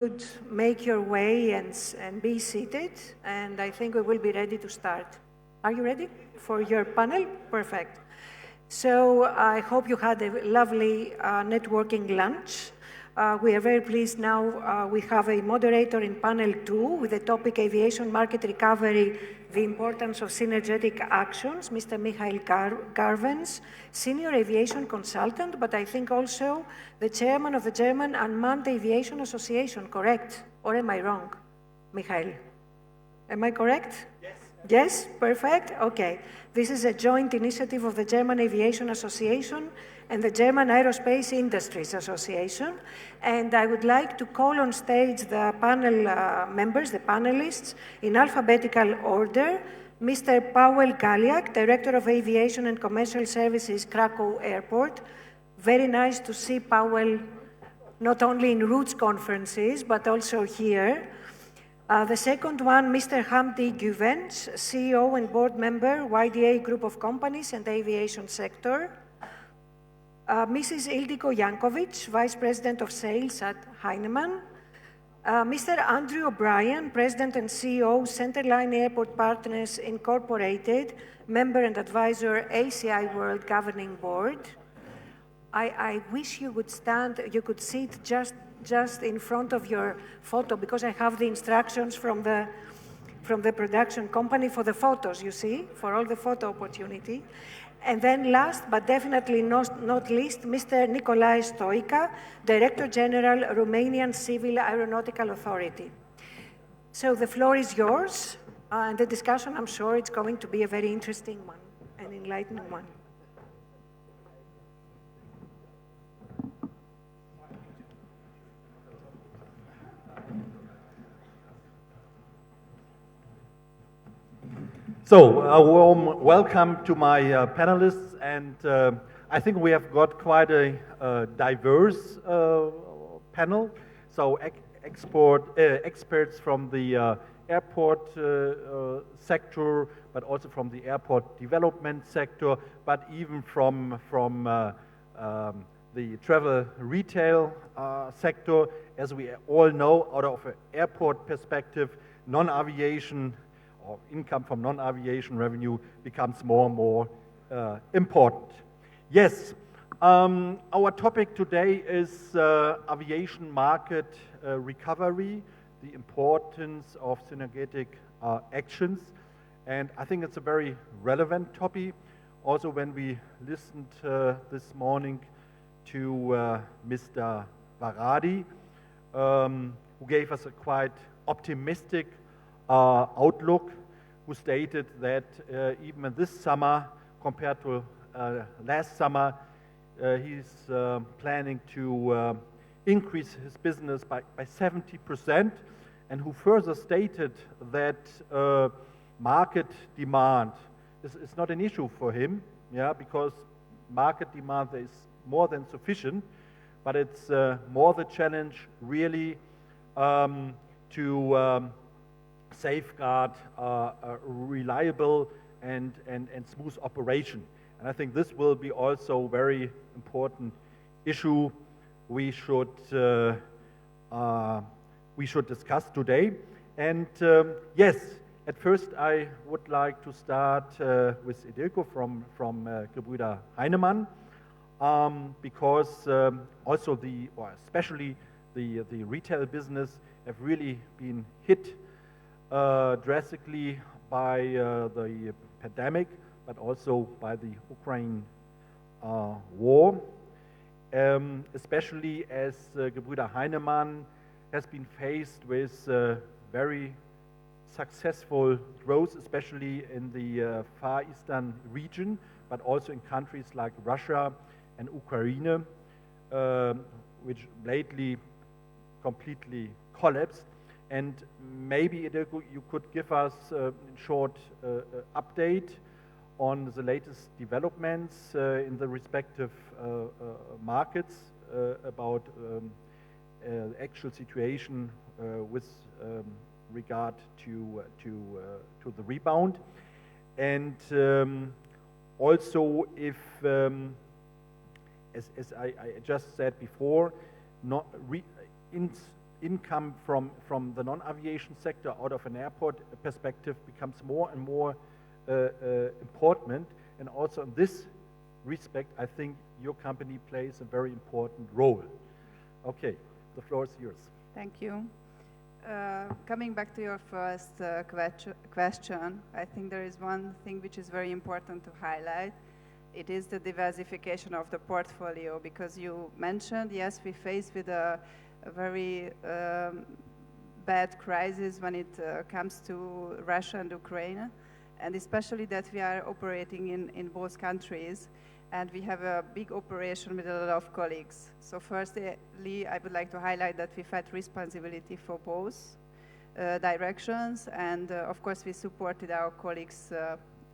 Would make your way and be seated, and I think we will be ready to start. Are you ready for your panel? Perfect. So I hope you had a lovely networking lunch. We are very pleased now we have a moderator in panel 2 with the topic Aviation Market Recovery, the Importance of Synergetic Actions, Mr. Michael Garvens, Senior Aviation Consultant, but I think also the Chairman of the German Unmanned Aviation Association, correct? Or am I wrong, Michael? Am I correct? Yes. Yes? Perfect? Okay. This is a joint initiative of the German Aviation Association and the German Aerospace Industries Association. And I would like to call on stage the panel members, the panelists, in alphabetical order. Mr. Paweł Galiak, Director of Aviation and Commercial Services, Krakow Airport. Very nice to see Paweł not only in Roots conferences, but also here. The second one, Mr. Hamdi Güvenç, CEO and board member, YDA Group of Companies and Aviation Sector. Mrs. Ildiko Jankovic, Vice President of Sales at Heinemann. Mr. Andrew O'Brien, President and CEO, Centerline Airport Partners Incorporated, member and advisor, ACI World Governing Board. I wish you would stand, you could sit just in front of your photo, because I have the instructions from the production company for the photos, you see, for all the photo opportunity. And then last, but definitely not least, Mr. Nicolae Stoica, Director General, Romanian Civil Aeronautical Authority. So the floor is yours, and the discussion, I'm sure it's going to be a very interesting one, an enlightening one. So, a warm welcome to my panelists, and I think we have got quite a diverse panel. So, experts from the airport sector, but also from the airport development sector, but even from the travel retail sector. As we all know, out of an airport perspective, non-aviation or income from non-aviation revenue becomes more and more important. Yes, our topic today is aviation market recovery, the importance of synergetic actions, and I think it's a very relevant topic. Also, when we listened this morning to Mr. Varadi, who gave us a quite optimistic outlook, who stated that even this summer, compared to last summer, he's planning to increase his business by 70%, and who further stated that market demand is not an issue for him, because market demand is more than sufficient, but it's more the challenge really to safeguard a reliable and smooth operation. And I think this will be also a very important issue we should discuss today. And yes, at first I would like to start with Ildiko from Gebrüder Heinemann, because also especially the retail business have really been hit drastically by the pandemic, but also by the Ukraine war, especially as Gebrüder Heinemann has been faced with very successful growth, especially in the Far Eastern region, but also in countries like Russia and Ukraine, which lately completely collapsed. And maybe, Ildiko, you could give us a short update on the latest developments in the respective markets about actual situation with regard to the rebound, and also if, as I just said before, income from the non-aviation sector out of an airport perspective becomes more and more important. And also in this respect, I think your company plays a very important role. Okay, the floor is yours. Thank you. Coming back to your first question, I think there is one thing which is very important to highlight. It is the diversification of the portfolio, because you mentioned, yes, we face with a very bad crisis when it comes to Russia and Ukraine, and especially that we are operating in both countries, and we have a big operation with a lot of colleagues. So firstly, I would like to highlight that we felt responsibility for both directions, and of course we supported our colleagues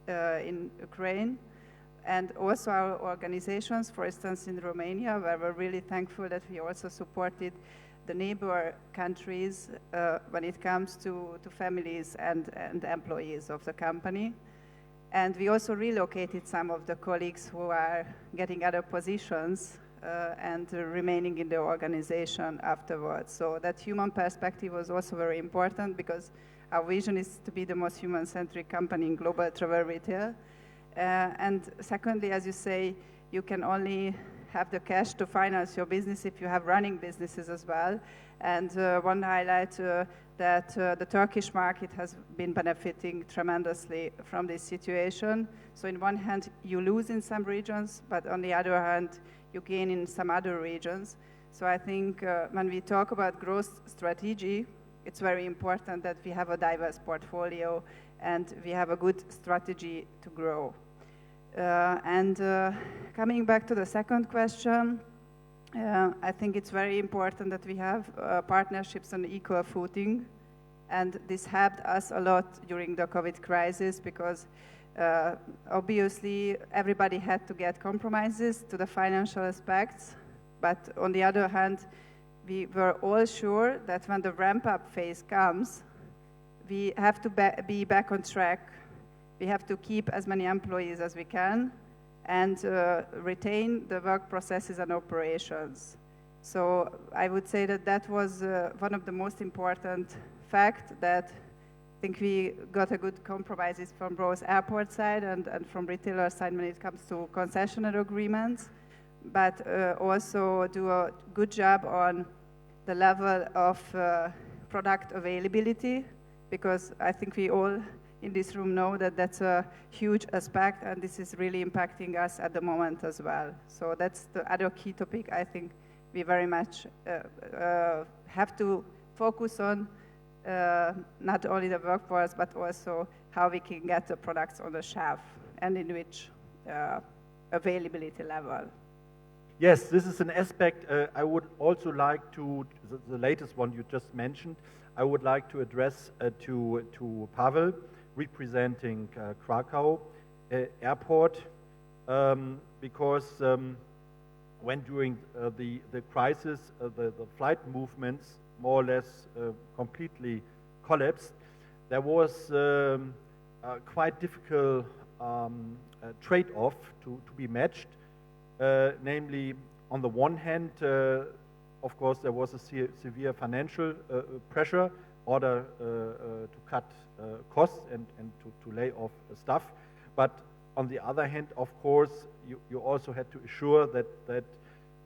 in Ukraine, and also our organizations, for instance in Romania, where we're really thankful that we also supported the neighbor countries when it comes to families and employees of the company. And we also relocated some of the colleagues who are getting other positions and remaining in the organization afterwards. So that human perspective was also very important, because our vision is to be the most human-centric company in global travel retail. And secondly, as you say, you can only have the cash to finance your business if you have running businesses as well. And one highlight that the Turkish market has been benefiting tremendously from this situation. So on one hand, you lose in some regions, but on the other hand, you gain in some other regions. So I think when we talk about growth strategy, it's very important that we have a diverse portfolio and we have a good strategy to grow. Coming back to the second question, I think it's very important that we have partnerships on equal footing, and this helped us a lot during the COVID crisis, because obviously everybody had to get compromises to the financial aspects, but on the other hand, we were all sure that when the ramp-up phase comes, we have to be back on track. We have to keep as many employees as we can and retain the work processes and operations. So I would say that that was one of the most important facts, that I think we got a good compromises from both airport side and from retailer side when it comes to concessionary agreements, but also do a good job on the level of product availability, because I think we all in this room know that that's a huge aspect, and this is really impacting us at the moment as well. So that's the other key topic I think we very much have to focus on, not only the workforce, but also how we can get the products on the shelf and in which availability level. Yes, this is an aspect I would also like to, the latest one you just mentioned, I would like to address to Pavel, representing Krakow Airport, because when during the crisis the flight movements more or less completely collapsed, there was a quite difficult trade-off to be matched, namely on the one hand, of course there was a severe financial pressure order to cut costs and to lay off staff. But on the other hand, of course, you also had to assure that at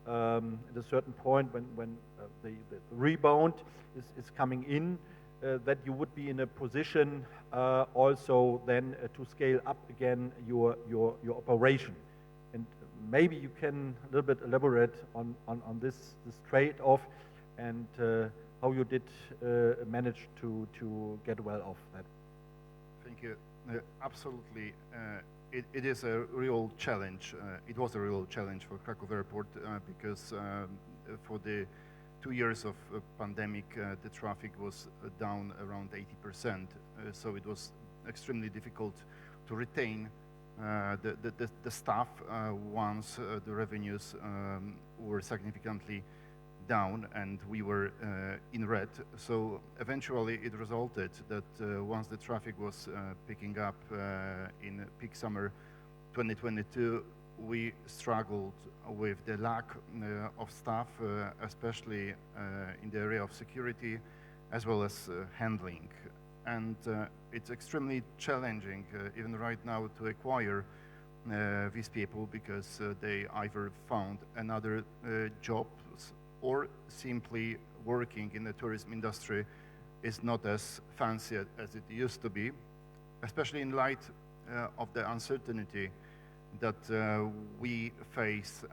a certain point when the rebound is coming in, that you would be in a position also then to scale up again your operation. And maybe you can a little bit elaborate on this trade-off and how you did manage to get well off that. Thank you. Absolutely. It is a real challenge. It was a real challenge for Krakow Airport because for the 2 years of pandemic, the traffic was down around 80%. So it was extremely difficult to retain the staff once the revenues were significantly down and we were in red. So eventually it resulted that once the traffic was picking up in peak summer 2022, we struggled with the lack of staff, especially in the area of security, as well as handling. And it's extremely challenging, even right now, to acquire these people because they either found another jobs or simply working in the tourism industry is not as fancy as it used to be, especially in light of the uncertainty that we face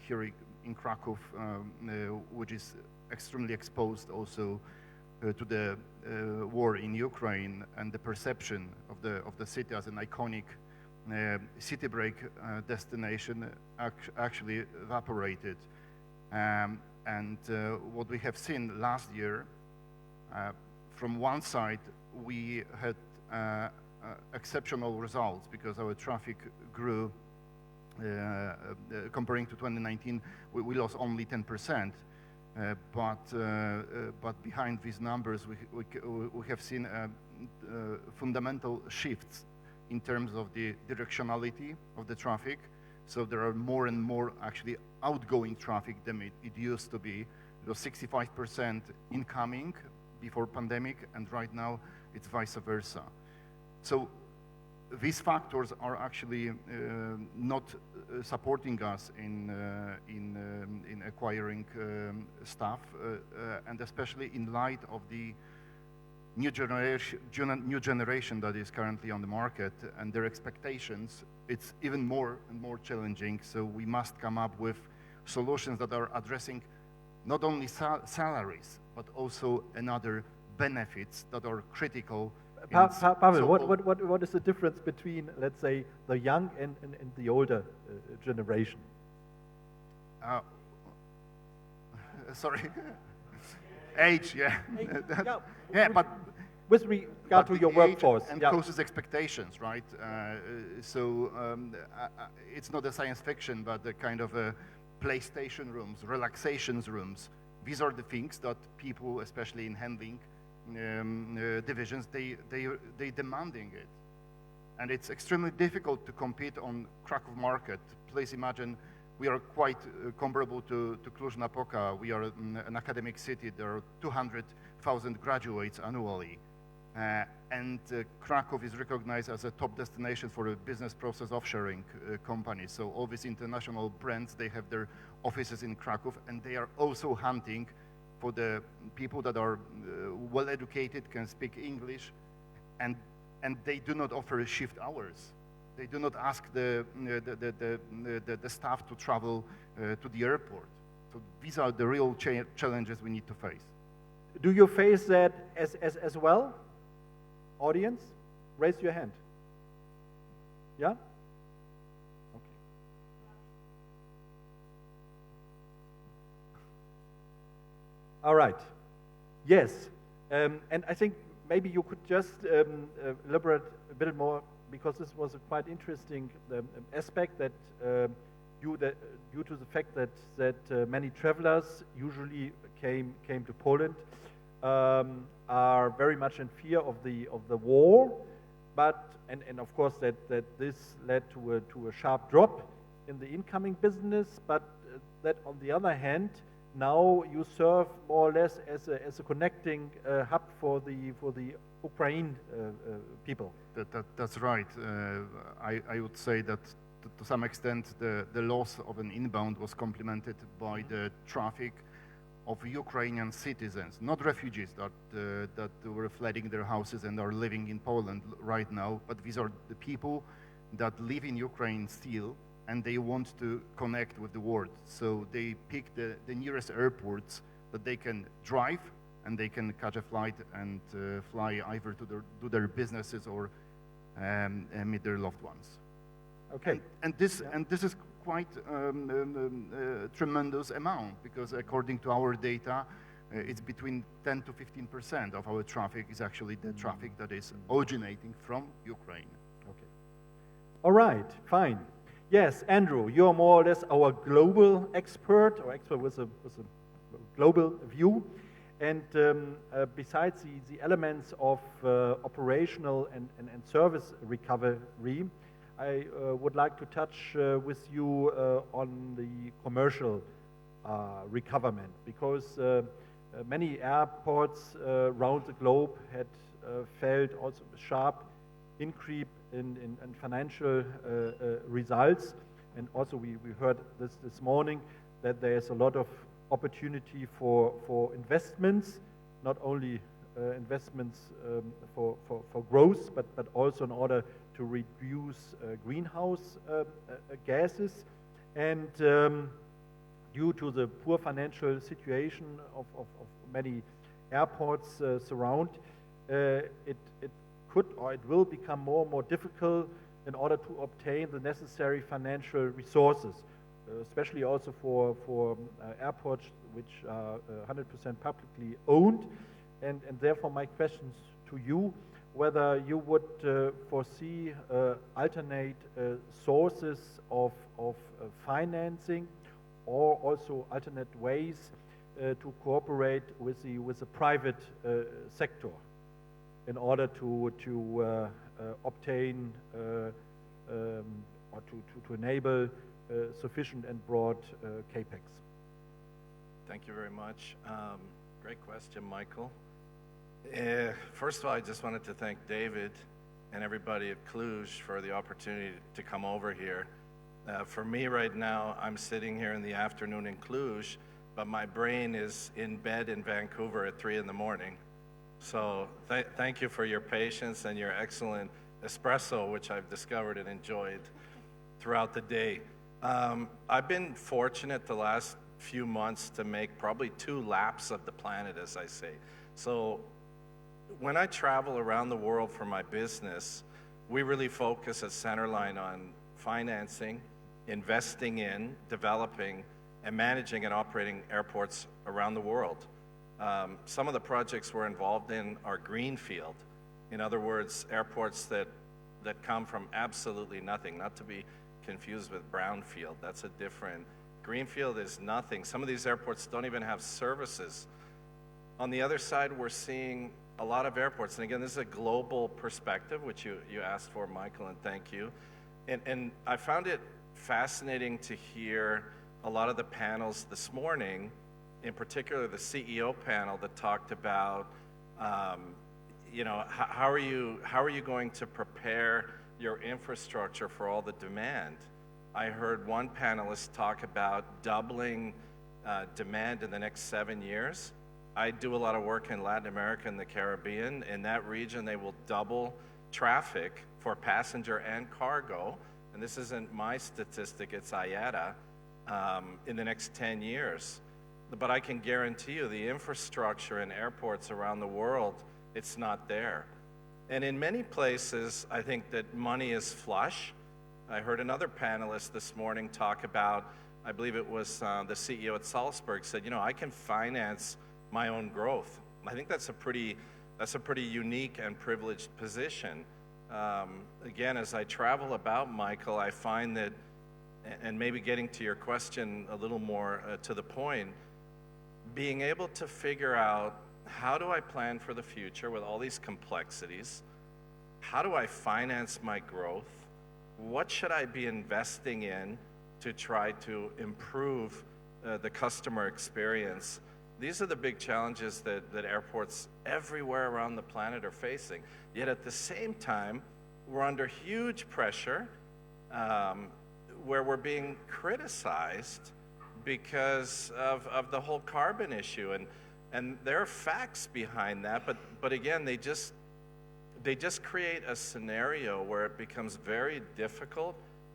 here in Kraków, which is extremely exposed also to the war in Ukraine, and the perception of the city as an iconic city break destination actually evaporated. And what we have seen last year, from one side, we had exceptional results because our traffic grew. Comparing to 2019, we lost only 10%. But behind these numbers, we have seen fundamental shifts in terms of the directionality of the traffic. So there are more and more actually outgoing traffic than it used to be. It was 65% incoming before pandemic, and right now it's vice versa. So these factors are actually not supporting us in acquiring staff, and especially in light of the new generation that is currently on the market and their expectations, it's even more and more challenging. So we must come up with solutions that are addressing not only salaries, but also another benefits that are critical. Pavel, what is the difference between, let's say, the young and the older generation? Sorry. Age, yeah. Yeah, but with regard to your workforce. And closest expectations, right? It's not a science fiction, but the kind of PlayStation rooms, relaxations rooms. These are the things that people, especially in handling divisions, they demanding it. And it's extremely difficult to compete on Kraków market. Please imagine we are quite comparable to Cluj-Napoca. We are an academic city. There are 200,000 graduates annually. And Kraków is recognized as a top destination for a business process offshoring company. So all these international brands, they have their offices in Kraków, and they are also hunting for the people that are well-educated, can speak English, and they do not offer shift hours. They do not ask the staff to travel to the airport. So these are the real challenges we need to face. Do you face that as well? Audience, raise your hand. Yeah? Okay. All right. Yes. And I think maybe you could just elaborate a bit more, because this was a quite interesting aspect that due to the fact that many travelers usually came to Poland, are very much in fear of the war, but and of course that this led to a sharp drop in the incoming business, but that on the other hand, now you serve more or less as a connecting hub for the Ukraine people. That's right. I would say that to some extent the loss of an inbound was complemented by the traffic of Ukrainian citizens, not refugees that were flooding their houses and are living in Poland right now, but these are the people that live in Ukraine still, and they want to connect with the world. So they pick the nearest airports that they can drive, and they can catch a flight and fly either to do their businesses or meet their loved ones. Okay. And this is quite tremendous amount, because according to our data, it's between 10 to 15% of our traffic is actually the traffic that is originating from Ukraine. Okay. All right, fine. Yes, Andrew, you're more or less our global expert, or expert with a global view. And besides the elements of operational and service recovery, I would like to touch with you on the commercial recoverment, because many airports around the globe had felt also a sharp increase in financial results. And also we heard this morning that there is a lot of opportunity for investments, not only investments for growth, but also in order to reduce greenhouse gases. And due to the poor financial situation of many airports surround, it could or it will become more and more difficult in order to obtain the necessary financial resources, especially also for airports which are 100% publicly owned. And therefore my questions to you, whether you would foresee alternate sources of financing, or also alternate ways to cooperate with the private sector in order to obtain or to enable sufficient and broad capex. Thank you very much. Great question, Michael. First of all, I just wanted to thank David and everybody at Cluj for the opportunity to come over here. For me right now, I'm sitting here in the afternoon in Cluj, but my brain is in bed in Vancouver at 3 in the morning. So thank you for your patience and your excellent espresso, which I've discovered and enjoyed throughout the day. I've been fortunate the last few months to make probably 2 laps of the planet, as I say. So when I travel around the world for my business, we really focus at Centerline on financing, investing in, developing, and managing and operating airports around the world. Some of the projects we're involved in are greenfield. In other words, airports that come from absolutely nothing, not to be confused with brownfield. That's a different. Greenfield is nothing. Some of these airports don't even have services. On the other side, we're seeing a lot of airports, and again, this is a global perspective, which you asked for, Michael, and thank you. And I found it fascinating to hear a lot of the panels this morning, in particular the CEO panel that talked about, you know, how are you going to prepare your infrastructure for all the demand? I heard one panelist talk about doubling demand in the next 7 years. I do a lot of work in Latin America and the Caribbean. In that region, they will double traffic for passenger and cargo, and this isn't my statistic, it's IATA, in the next 10 years. But I can guarantee you the infrastructure in airports around the world, it's not there. And in many places, I think that money is flush. I heard another panelist this morning talk about, I believe it was the CEO at Salzburg said, you know, I can finance my own growth. I think that's a pretty unique and privileged position. Again, as I travel about, Michael, I find that, and maybe getting to your question a little more to the point, being able to figure out how do I plan for the future with all these complexities? How do I finance my growth? What should I be investing in to try to improve the customer experience? These are the big challenges that airports everywhere around the planet are facing. Yet at the same time, we're under huge pressure where we're being criticized because of the whole carbon issue. And there are facts behind that, but again, they just create a scenario where it becomes very difficult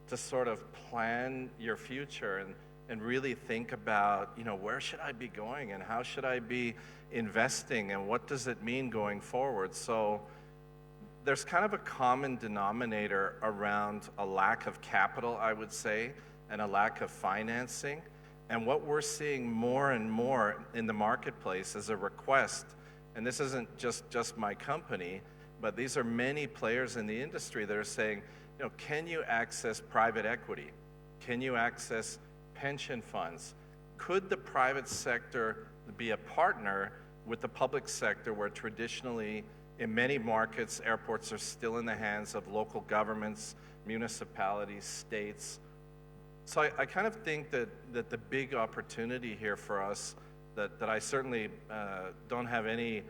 to sort of plan your future and really think about, you know, where should I be going and how should I be investing and what does it mean going forward? So there's kind of a common denominator around a lack of capital, I would say, and a lack of financing. And what we're seeing more and more in the marketplace is a request, and this isn't just my company, but these are many players in the industry that are saying, you know, can you access private equity? Can you access pension funds? Could the private sector be a partner with the public sector where traditionally In many markets, airports are still in the hands of local governments, municipalities, states. So I kind of think that the big opportunity here for us, that I certainly don't have any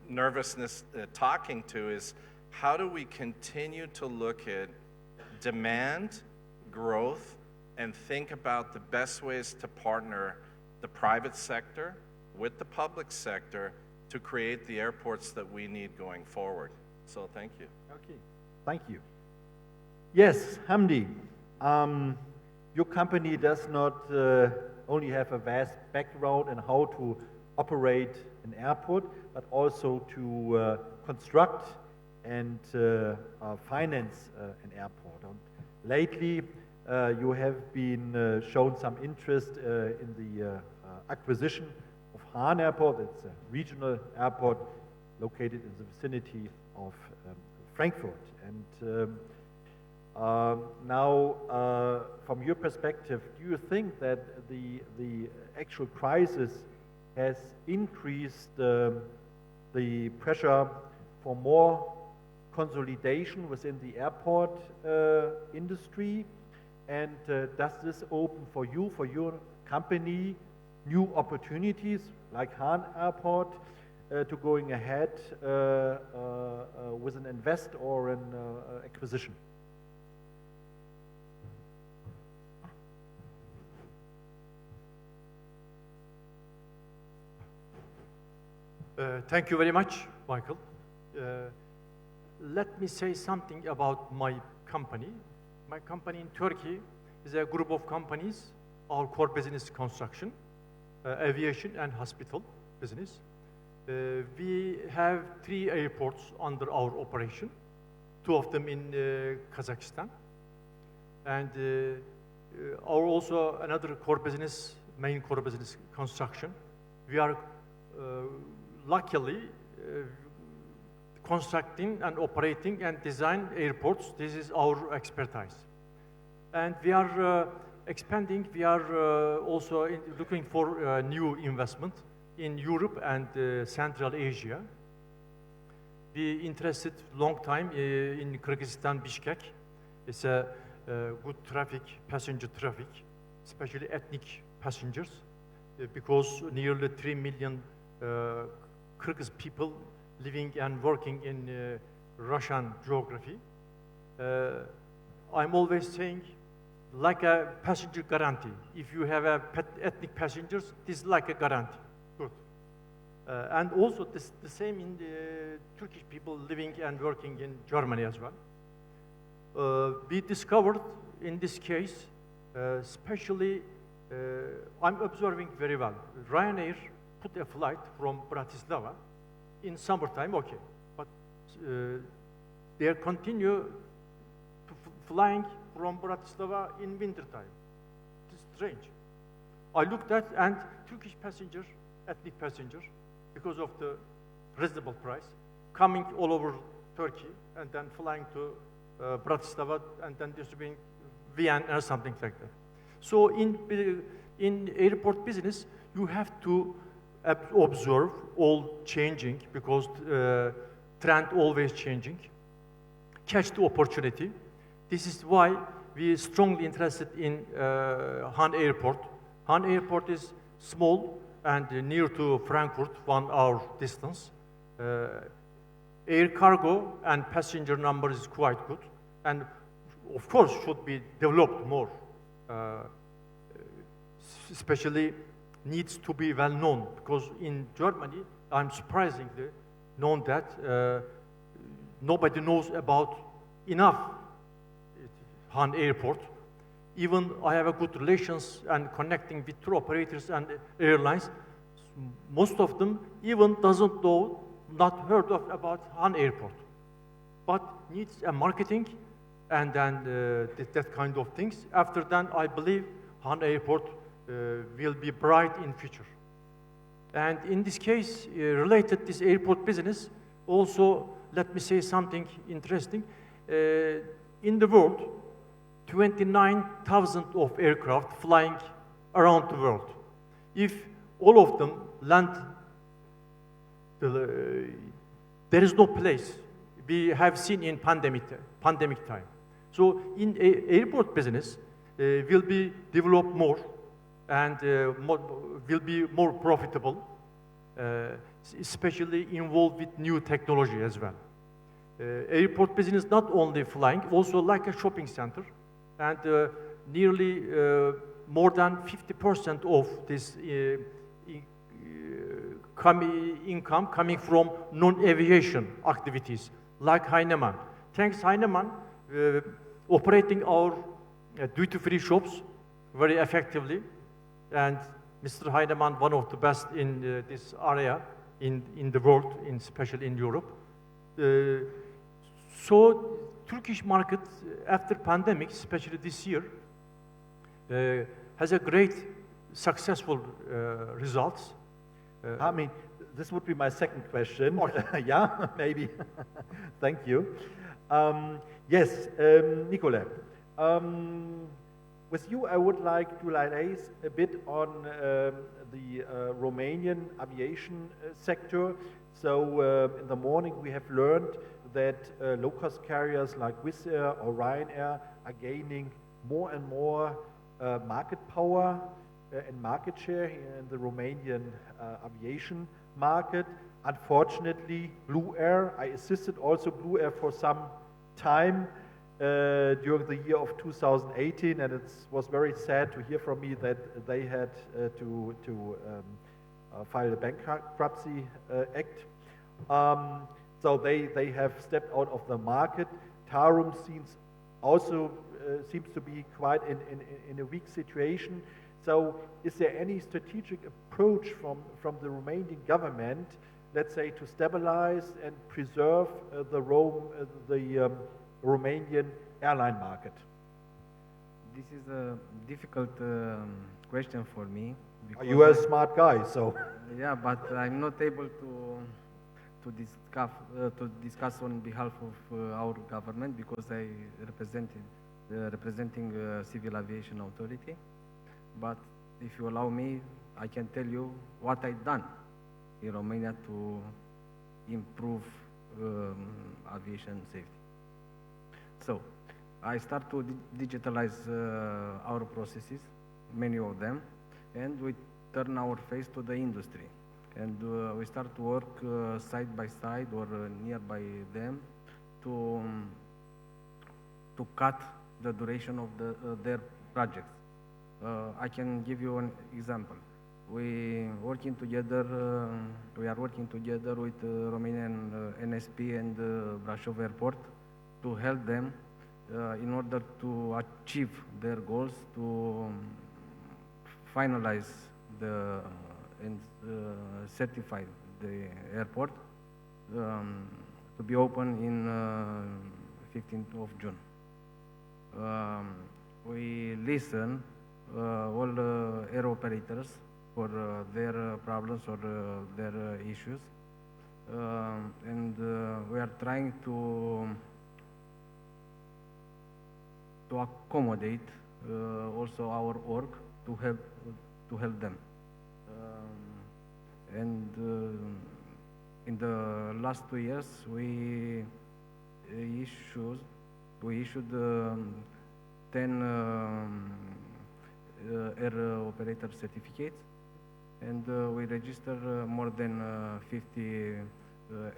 nervousness talking to, is how do we continue to look at demand, growth, and think about the best ways to partner the private sector with the public sector to create the airports that we need going forward. So thank you. Okay, thank you. Yes, Hamdi, your company does not only have a vast background in how to operate an airport, but also to construct and finance an airport. And lately, you have been shown some interest in the acquisition of Hahn Airport. It's a regional airport located in the vicinity of Frankfurt. And now, from your perspective, do you think that the actual crisis has increased the pressure for more consolidation within the airport industry? And does this open for you, for your company, new opportunities like Hahn Airport to going ahead with an invest or an acquisition? Thank you very much, Michael. Let me say something about my company. My company in Turkey is a group of companies. Our core business is construction, aviation, and hospital business. We have 3 airports under our operation, 2 of them in Kazakhstan. And our also another core business, main core business, construction. We are luckily constructing and operating and design airports. This is our expertise. And we are expanding. We are also looking for new investment in Europe and Central Asia. We interested long time in Kyrgyzstan, Bishkek. It's a good traffic, passenger traffic, especially ethnic passengers, because nearly 3 million Kyrgyz people living and working in Russian geography. I'm always saying, like a passenger guarantee. If you have ethnic passengers, this is like a guarantee. Good. And also the same in the Turkish people living and working in Germany as well. We discovered in this case, especially, I'm observing very well. Ryanair put a flight from Bratislava in summertime, okay, but they continue to flying from Bratislava in wintertime. It's strange. I looked at, and Turkish passengers, ethnic passengers, because of the reasonable price, coming all over Turkey and then flying to Bratislava and then distributing Vienna or something like that. So in airport business, you have to observe all changing because trend always changing. Catch the opportunity. This is why we are strongly interested in Hahn Airport. Hahn Airport is small and near to Frankfurt, 1 hour distance. Air cargo and passenger number is quite good, and of course should be developed more. Especially needs to be well known, because in Germany, I'm surprisingly known that nobody knows about enough Hahn Airport. Even I have a good relations and connecting with tour operators and airlines. Most of them even doesn't know, not heard of about Hahn Airport, but needs a marketing and then that kind of things. After that, I believe Hahn Airport will be bright in future. And in this case, related this airport business, also let me say something interesting. In the world, 29,000 of aircraft flying around the world. If all of them land there is no place we have seen in pandemic time. So in airport business will be developed more and will be more profitable, especially involved with new technology as well. Airport business not only flying, also like a shopping center, and nearly more than 50% of this income coming from non-aviation activities, like Heinemann. Thanks Heinemann, operating our duty-free shops very effectively, and Mr. Heinemann, one of the best in this area in the world, especially in Europe. So Turkish market after pandemic, especially this year, has a great successful results. I mean, this would be my second question. Yeah, maybe. Thank you. Yes, Nicole. With you, I would like to liaise a bit on the Romanian aviation sector. So in the morning, we have learned that low-cost carriers like Wizz Air or Ryanair are gaining more and more market power and market share in the Romanian aviation market. Unfortunately, Blue Air, I assisted also Blue Air for some time during the year of 2018, and it was very sad to hear from me that they had to file a bankruptcy act. So they have stepped out of the market. Tarum seems to be quite in a weak situation. So is there any strategic approach from the Romanian government, let's say, to stabilize and preserve the Romanian airline market? This is a difficult question for me. You are a smart guy, so. Yeah, but I'm not able to discuss on behalf of our government because I representing Civil Aviation Authority. But if you allow me, I can tell you what I've done in Romania to improve aviation safety. So, I start to digitalize our processes, many of them, and we turn our face to the industry. And we start to work side by side or nearby them to cut the duration of their projects. I can give you an example. We are working together with Romanian NSP and Brașov Airport to help them in order to achieve their goals, to finalize and certify the airport to be open in 15th of June. We listen all air operators for their problems or their issues, and we are trying to accommodate also our work to help them. And in the last 2 years, we issued 10 air operator certificates, and we register more than 50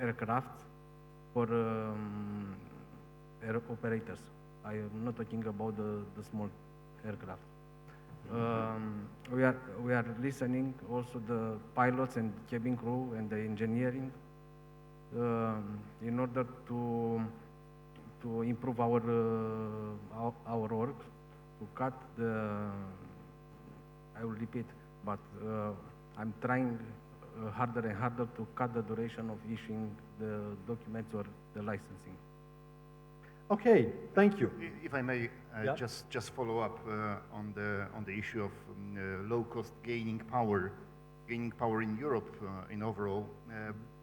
aircraft for air operators. I am not talking about the small aircraft. We are listening also the pilots and cabin crew and the engineering in order to improve our work, to cut I will repeat, but I'm trying harder and harder to cut the duration of issuing the documents or the licensing. Okay, thank you. If I may Yeah. just follow up on the issue of low cost gaining power in Europe in overall,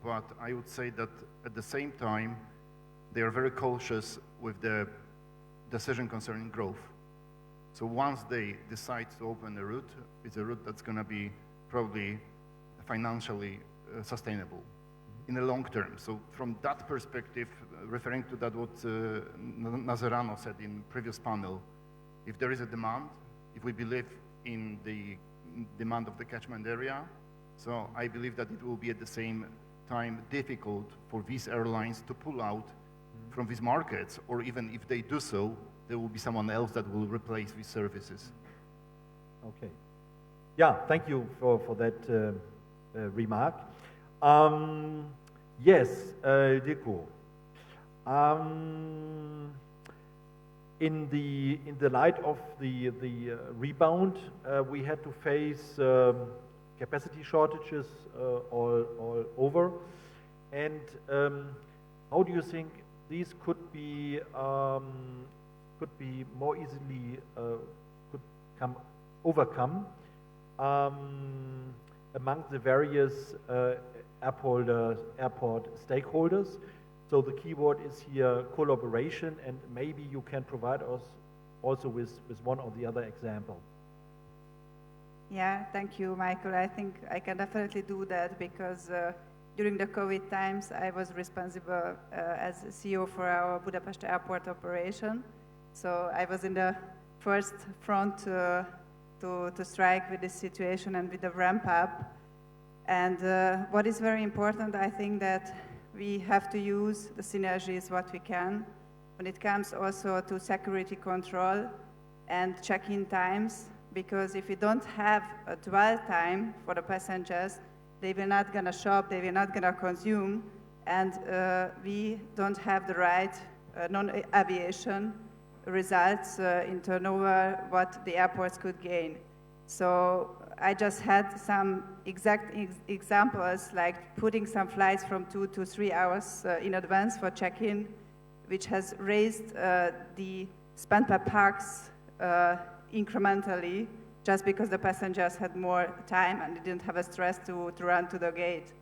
but I would say that at the same time they are very cautious with the decision concerning growth. So once they decide to open a route, it's a route that's going to be probably financially sustainable. in the long term. So from that perspective, referring to that what Nazarano said in previous panel, if there is a demand, if we believe in the demand of the catchment area, so I believe that it will be at the same time difficult for these airlines to pull out from these markets, or even if they do so, there will be someone else that will replace these services. Okay. Yeah, thank you for that remark. Yes, Dirko. In the light of the rebound, we had to face capacity shortages all over. And how do you think these could be more easily overcome among the various airport stakeholders? So the keyword is here collaboration, and maybe you can provide us also with one or the other example. Yeah, thank you, Michael. I think I can definitely do that because during the COVID times, I was responsible as CEO for our Budapest airport operation. So I was in the first front to strike with this situation and with the ramp up. And what is very important, I think that we have to use the synergies what we can when it comes also to security control and check-in times, because if we don't have a dwell time for the passengers, they will not gonna shop, they will not gonna consume, and we don't have the right non-aviation results in turnover what the airports could gain. So I just had some exact examples, like putting some flights from 2 to 3 hours in advance for check-in, which has raised the spend per pax incrementally, just because the passengers had more time and they didn't have a stress to run to the gate.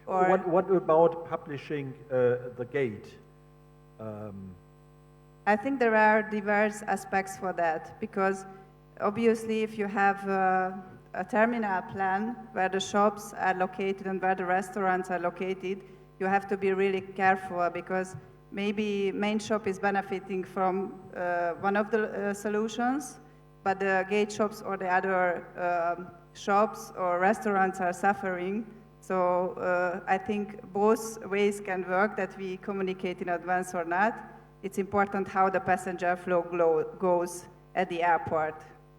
Or what about publishing the gate? I think there are diverse aspects for that, because obviously if you have a terminal plan where the shops are located and where the restaurants are located, you have to be really careful, because maybe main shop is benefiting from one of the solutions, but the gate shops or the other shops or restaurants are suffering. So I think both ways can work, that we communicate in advance or not. It's important how the passenger flow goes at the airport.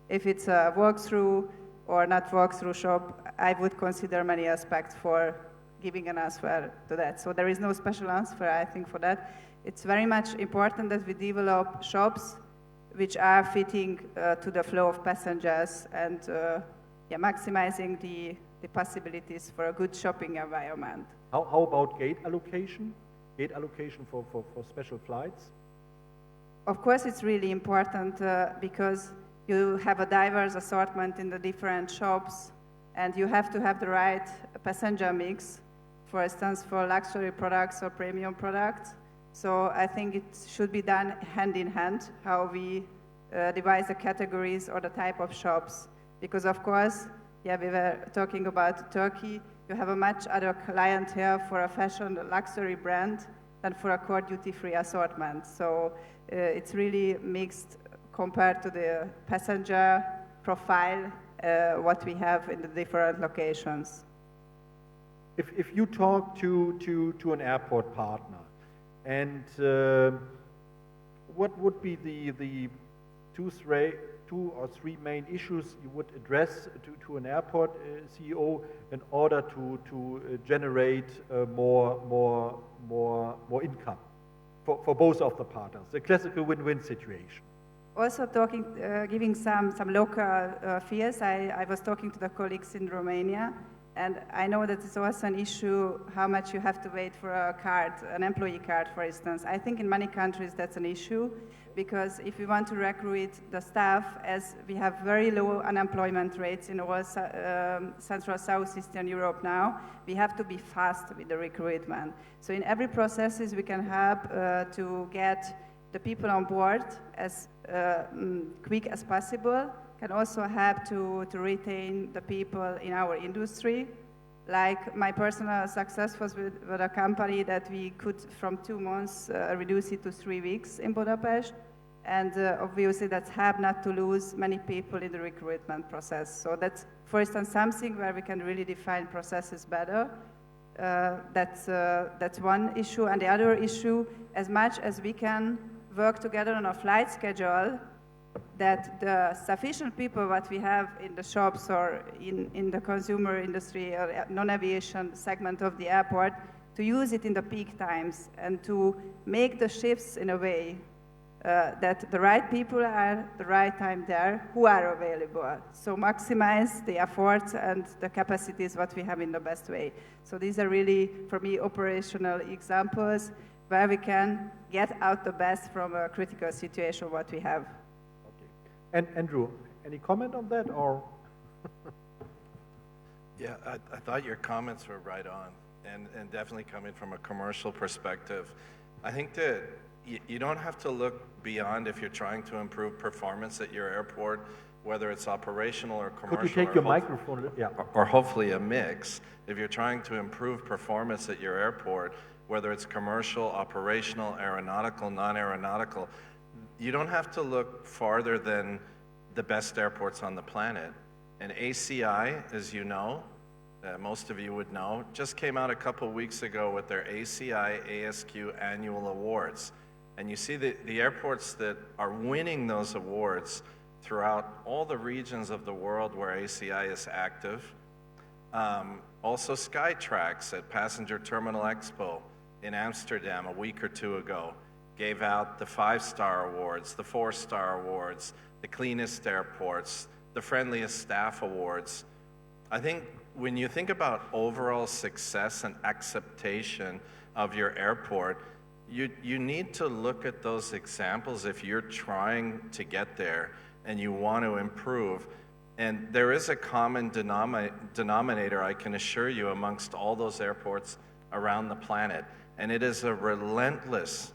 If it's a walk-through or not walk-through shop, I would consider many aspects for giving an answer to that. So there is no special answer, I think, for that. It's very much important that we develop shops which are fitting to the flow of passengers and maximizing the possibilities for a good shopping environment. How about gate allocation? Gate allocation for special flights? Of course, it's really important because you have a diverse assortment in the different shops, and you have to have the right passenger mix, for instance, for luxury products or premium products. So I think it should be done hand in hand, how we devise the categories or the type of shops. Because of course, yeah, we were talking about Turkey, you have a much other clientele for a fashion luxury brand than for a core duty-free assortment. So it's really mixed compared to the passenger profile, what we have in the different locations. If you talk to an airport partner, and what would be the two or three main issues you would address to an airport CEO in order to generate more income for both of the partners? The classical win-win situation. Also giving some local fears. I was talking to the colleagues in Romania, and I know that it's also an issue how much you have to wait for a card, an employee card, for instance. I think in many countries that's an issue, because if we want to recruit the staff, as we have very low unemployment rates in all Central Southeastern Europe now, we have to be fast with the recruitment. So in every processes we can help to get the people on board as quick as possible, can also help to retain the people in our industry. Like my personal success was with a company that we could, from 2 months, reduce it to 3 weeks in Budapest. And obviously that's helped not to lose many people in the recruitment process. So that's, for instance, something where we can really define processes better. That's one issue. And the other issue, as much as we can work together on a flight schedule, that the sufficient people what we have in the shops or in the consumer industry or non-aviation segment of the airport, to use it in the peak times and to make the shifts in a way that the right people are the right time there who are available. So maximize the efforts and the capacities what we have in the best way. So these are really, for me, operational examples where we can get out the best from a critical situation what we have. Okay. And Andrew, any comment on that, or? Yeah, I thought your comments were right on, and definitely coming from a commercial perspective. I think that you don't have to look beyond if you're trying to improve performance at your airport, whether it's operational or commercial. Could you take your microphone? Yeah. Or hopefully a mix. If you're trying to improve performance at your airport, whether it's commercial, operational, aeronautical, non-aeronautical, you don't have to look farther than the best airports on the planet. And ACI, as you know, most of you would know, just came out a couple weeks ago with their ACI ASQ annual awards. And you see the airports that are winning those awards throughout all the regions of the world where ACI is active. Also Skytrax at Passenger Terminal Expo in Amsterdam a week or 2 ago gave out the 5-star awards, the 4-star awards, the cleanest airports, the friendliest staff awards. I think when you think about overall success and acceptation of your airport, you need to look at those examples if you're trying to get there and you want to improve. And there is a common denominator, I can assure you, amongst all those airports around the planet. And it is a relentless,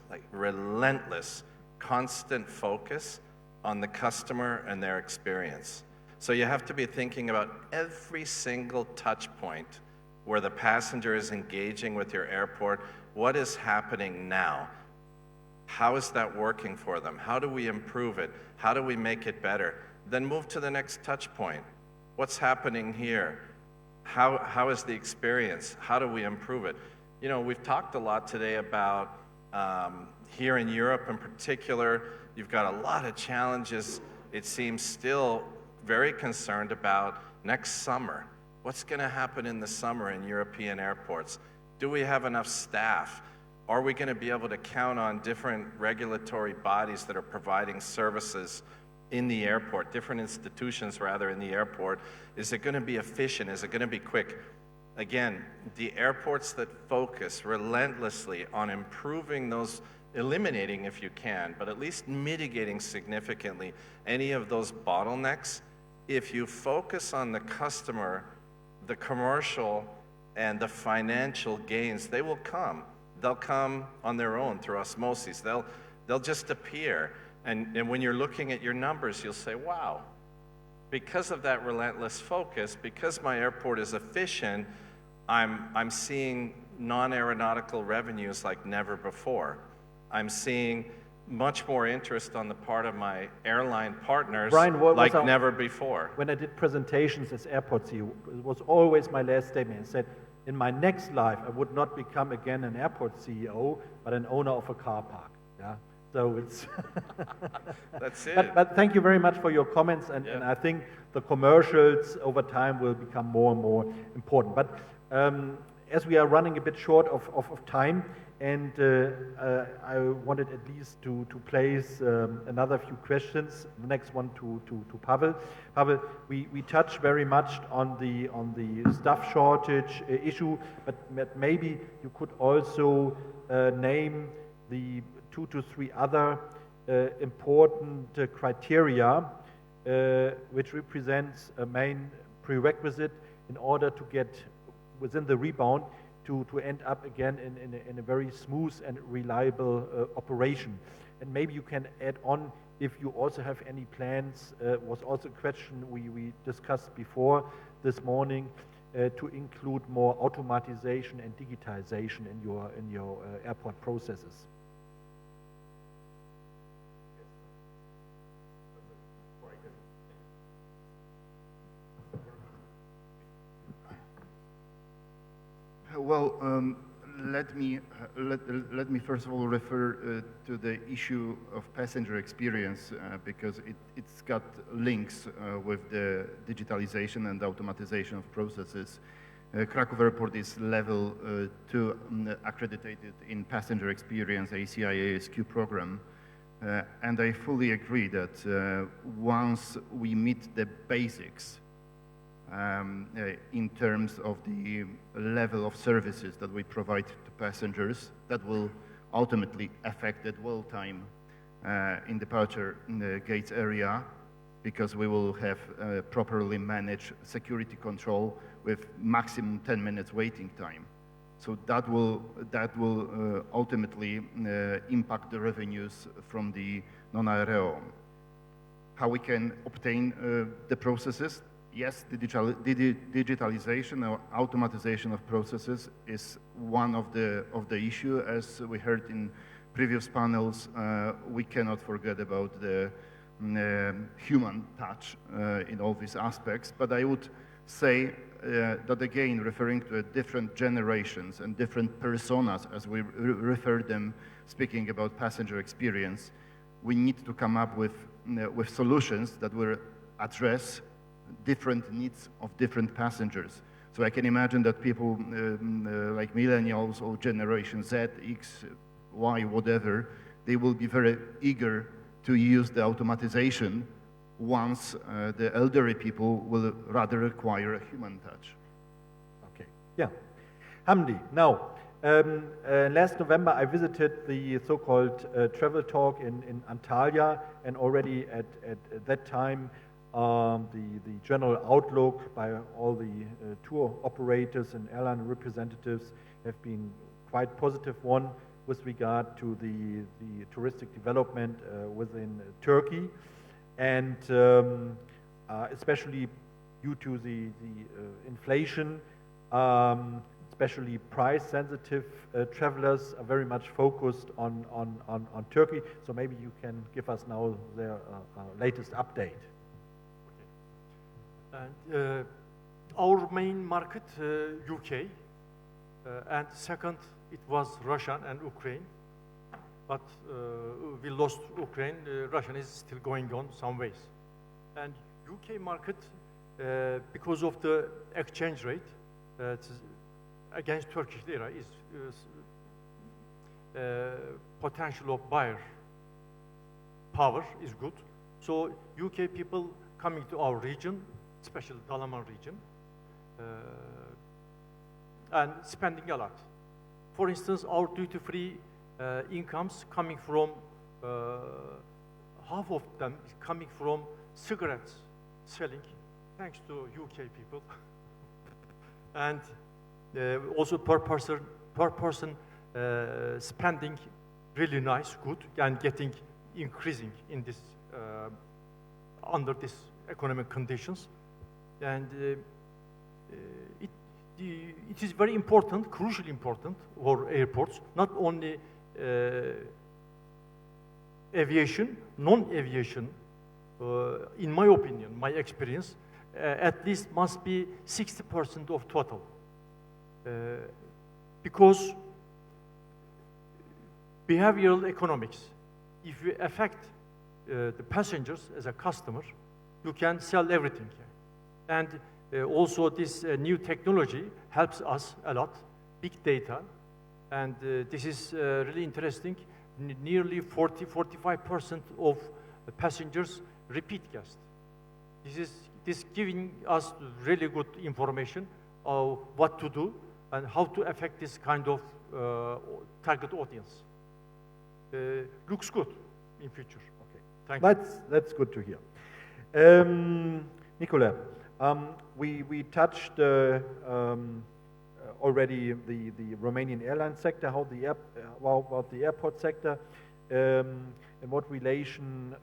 constant focus on the customer and their experience. So you have to be thinking about every single touch point where the passenger is engaging with your airport. What is happening now? How is that working for them? How do we improve it? How do we make it better? Then move to the next touch point. What's happening here? How is the experience? How do we improve it? You know, we've talked a lot today about here in Europe in particular, you've got a lot of challenges. It seems still very concerned about next summer. What's going to happen in the summer in European airports? Do we have enough staff? Are we going to be able to count on different regulatory bodies that are providing services in the airport, different institutions rather in the airport? Is it going to be efficient? Is it going to be quick? Again, the airports that focus relentlessly on improving those, eliminating if you can, but at least mitigating significantly any of those bottlenecks, if you focus on the customer, the commercial, and the financial gains, they will come. They'll come on their own through osmosis. They'll just appear. And when you're looking at your numbers, you'll say, wow, because of that relentless focus, because my airport is efficient, I'm seeing non-aeronautical revenues like never before. I'm seeing much more interest on the part of my airline partners, Brian, like never before. When I did presentations as airport CEO, it was always my last statement. I said, in my next life, I would not become again an airport CEO, but an owner of a car park. Yeah. So it's That's it. But thank you very much for your comments, and I think the commercials over time will become more and more important. But as we are running a bit short of time, and I wanted at least to place another few questions. The next one to Pavel. Pavel, we touch very much on the staff shortage issue, but maybe you could also name the 2 to 3 other important criteria which represents a main prerequisite in order to get within the rebound to end up again in a very smooth and reliable operation. And maybe you can add on if you also have any plans, was also a question we discussed before this morning, to include more automatization and digitization in your airport processes? Well, let me first of all refer to the issue of passenger experience because it's got links with the digitalization and automatization of processes. Kraków Airport is level 2 accredited in passenger experience ACI ASQ program. And I fully agree that once we meet the basics in terms of the level of services that we provide to passengers, that will ultimately affect the dwell time in departure gates area, because we will have properly managed security control with maximum 10 minutes waiting time. So that will ultimately impact the revenues from the non-aero. How we can obtain the processes? Yes, digitalization or automatization of processes is one of the issue. As we heard in previous panels, we cannot forget about the human touch in all these aspects. But I would say that again, referring to different generations and different personas, as we refer them, speaking about passenger experience, we need to come up with solutions that will address different needs of different passengers. So I can imagine that people like millennials or Generation Z, X, Y, whatever, they will be very eager to use the automatization once the elderly people will rather require a human touch. Okay, yeah. Hamdi, now, last November I visited the so-called travel talk in Antalya, and already at that time the general outlook by all the tour operators and airline representatives have been quite positive one with regard to the touristic development within Turkey, and especially due to the inflation, especially price-sensitive travelers are very much focused on Turkey. So maybe you can give us now their latest update. And our main market, UK, and second it was Russia and Ukraine, but we lost Ukraine. Russia is still going on some ways. And UK market, because of the exchange rate against Turkish lira, is potential of buyer power is good. So UK people coming to our region, especially Dalaman region, and spending a lot. For instance, our duty-free incomes coming from, half of them is coming from cigarettes selling, thanks to UK people. And also per person spending really nice, good, and getting increasing in this, under this economic conditions. And it is very important, crucially important for airports, not only aviation, non-aviation, in my opinion, my experience, at least must be 60% of total. Because behavioral economics, if you affect the passengers as a customer, you can sell everything. And also this new technology helps us a lot, big data, and this is really interesting. Nearly 40–45% of passengers repeat guests. This giving us really good information of what to do and how to affect this kind of target audience. Looks good in future. Okay, thank you. That's good to hear. Nicola, we touched already the Romanian airline sector, how about the airport sector, in what relation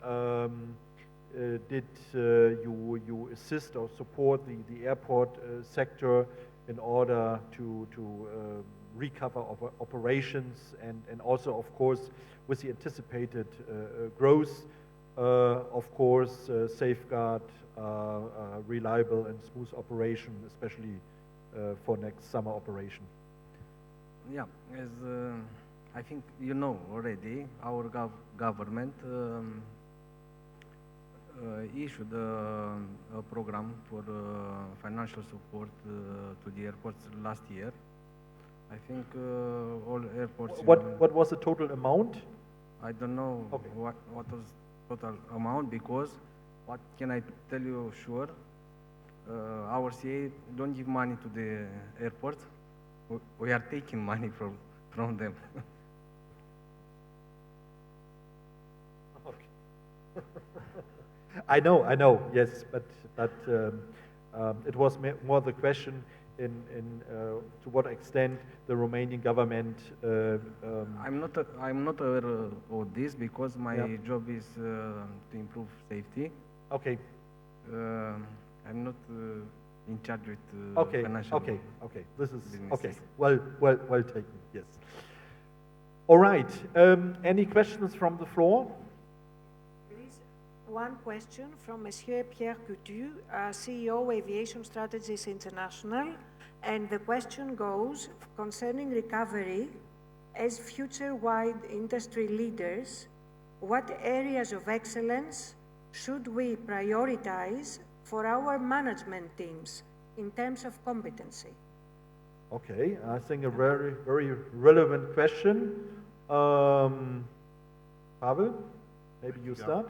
did you assist or support the airport sector in order to recover operations and also, of course, with the anticipated growth, of course, safeguard reliable and smooth operation, especially for next summer operation? Yeah, as I think you know already, our government issued a program for financial support to the airports last year. I think all airports... What was the total amount? I don't know what was total amount, because what can I tell you sure, our CA don't give money to the airports. We are taking money from them. Okay. I know, yes, but it was more the question in to what extent the Romanian government. I'm not aware of this, because my job is to improve safety. Okay. I'm not in charge with financial. Okay. This is businesses. okay. Well taken. Yes. All right. Any questions from the floor? One question from Monsieur Pierre Coutu, CEO Aviation Strategies International, and the question goes concerning recovery. As future-wide industry leaders, what areas of excellence should we prioritize for our management teams in terms of competency? Okay, I think a very relevant question. Pavel, maybe you start.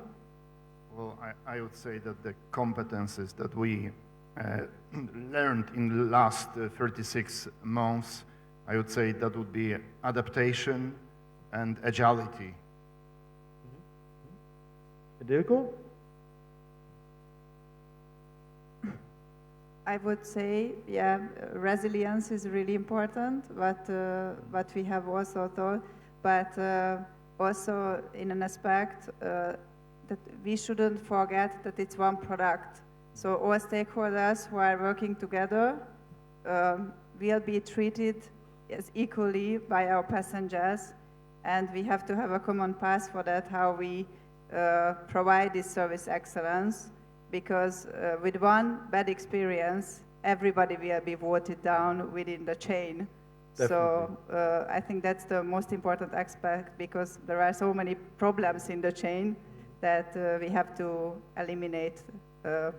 Well, I would say that the competences that we learned in the last 36 months, I would say that would be adaptation and agility. Dilko? I would say, yeah, resilience is really important, but we have also thought, but also in an aspect that we shouldn't forget that it's one product. So all stakeholders who are working together will be treated as equally by our passengers, and we have to have a common path for that, how we provide this service excellence, because with one bad experience, everybody will be voted down within the chain. Definitely. So I think that's the most important aspect, because there are so many problems in the chain that we have to eliminate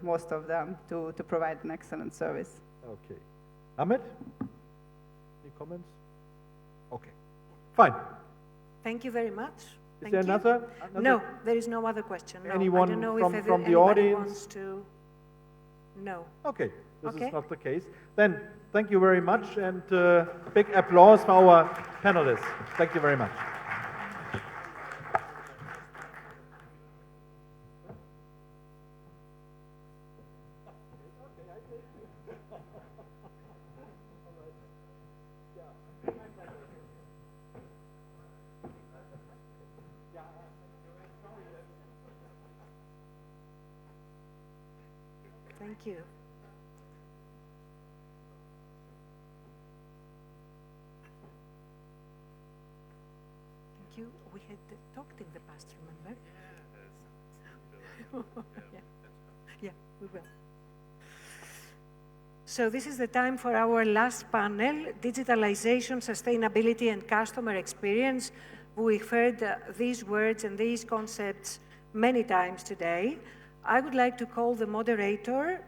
most of them to provide an excellent service. Okay. Ahmed? Any comments? Okay. Fine. Thank you very much. Is there another? No, there is no other question. No. Anyone I don't know from if the audience wants to... No. Okay, this is not the case. Then, thank you very much, and big applause for our panelists. Thank you very much. Thank you. Thank you. We had talked in the past, remember? Yeah, we will. So this is the time for our last panel, digitalization, sustainability, and customer experience. We've heard these words and these concepts many times today. I would like to call the moderator,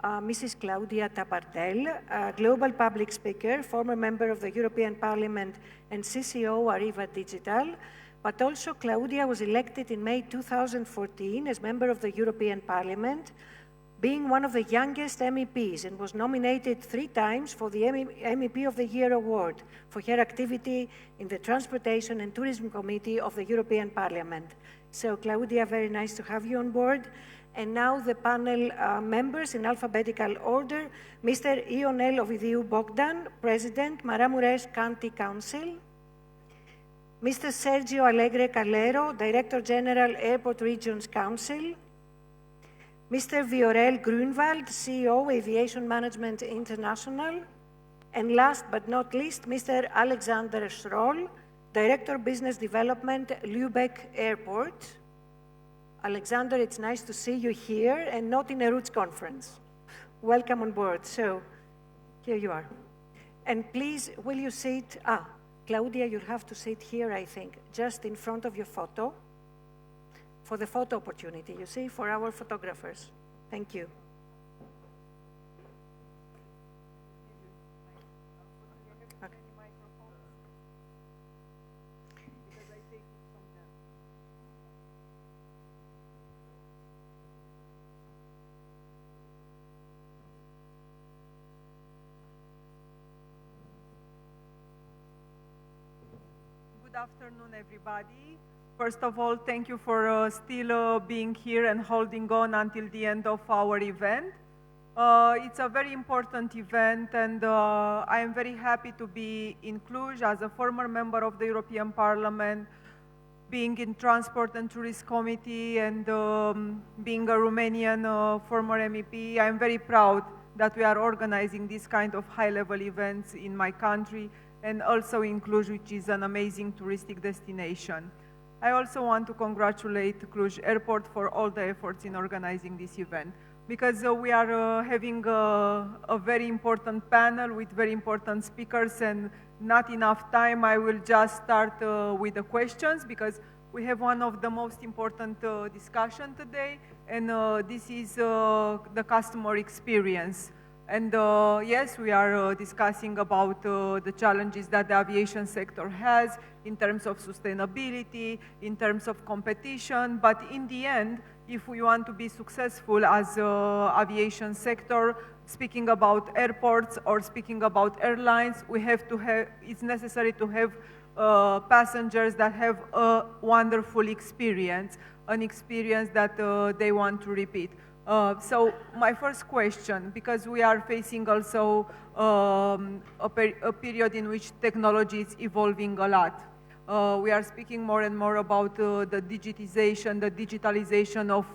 Mrs. Claudia Tapardel, a global public speaker, former member of the European Parliament and CCO Arriva Digital, but also Claudia was elected in May 2014 as member of the European Parliament, being one of the youngest MEPs, and was nominated 3 times for the MEP of the Year award for her activity in the Transportation and Tourism Committee of the European Parliament. So, Claudia, very nice to have you on board. And now the panel members in alphabetical order, Mr. Ionel Ovidiu Bogdan, President, Maramuresh County Council, Mr. Sergio Alegre Calero, Director General, Airport Regions Council, Mr. Viorel Grunwald, CEO, Aviation Management International. And last but not least, Mr. Alexander Schroll, Director Business Development, Lübeck Airport. Alexander, it's nice to see you here and not in a roots conference. Welcome on board. So, here you are. And please, will you sit? Claudia, you'll have to sit here, I think, just in front of your photo. For the photo opportunity, you see, for our photographers. Thank you. Okay. Good afternoon, everybody. First of all, thank you for still being here and holding on until the end of our event. It's a very important event, and I am very happy to be in Cluj as a former member of the European Parliament, being in Transport and Tourism Committee, and being a Romanian former MEP. I am very proud that we are organizing this kind of high-level events in my country and also in Cluj, which is an amazing touristic destination. I also want to congratulate Cluj Airport for all the efforts in organizing this event, because we are having a very important panel with very important speakers and not enough time. I will just start with the questions, because we have one of the most important discussion today, and this is the customer experience. And yes, we are discussing about the challenges that the aviation sector has in terms of sustainability, in terms of competition, but in the end, if we want to be successful as aviation sector, speaking about airports or speaking about airlines, we have to have, it's necessary to have passengers that have a wonderful experience, an experience that they want to repeat. So my first question, because we are facing also a period in which technology is evolving a lot. We are speaking more and more about the digitalization of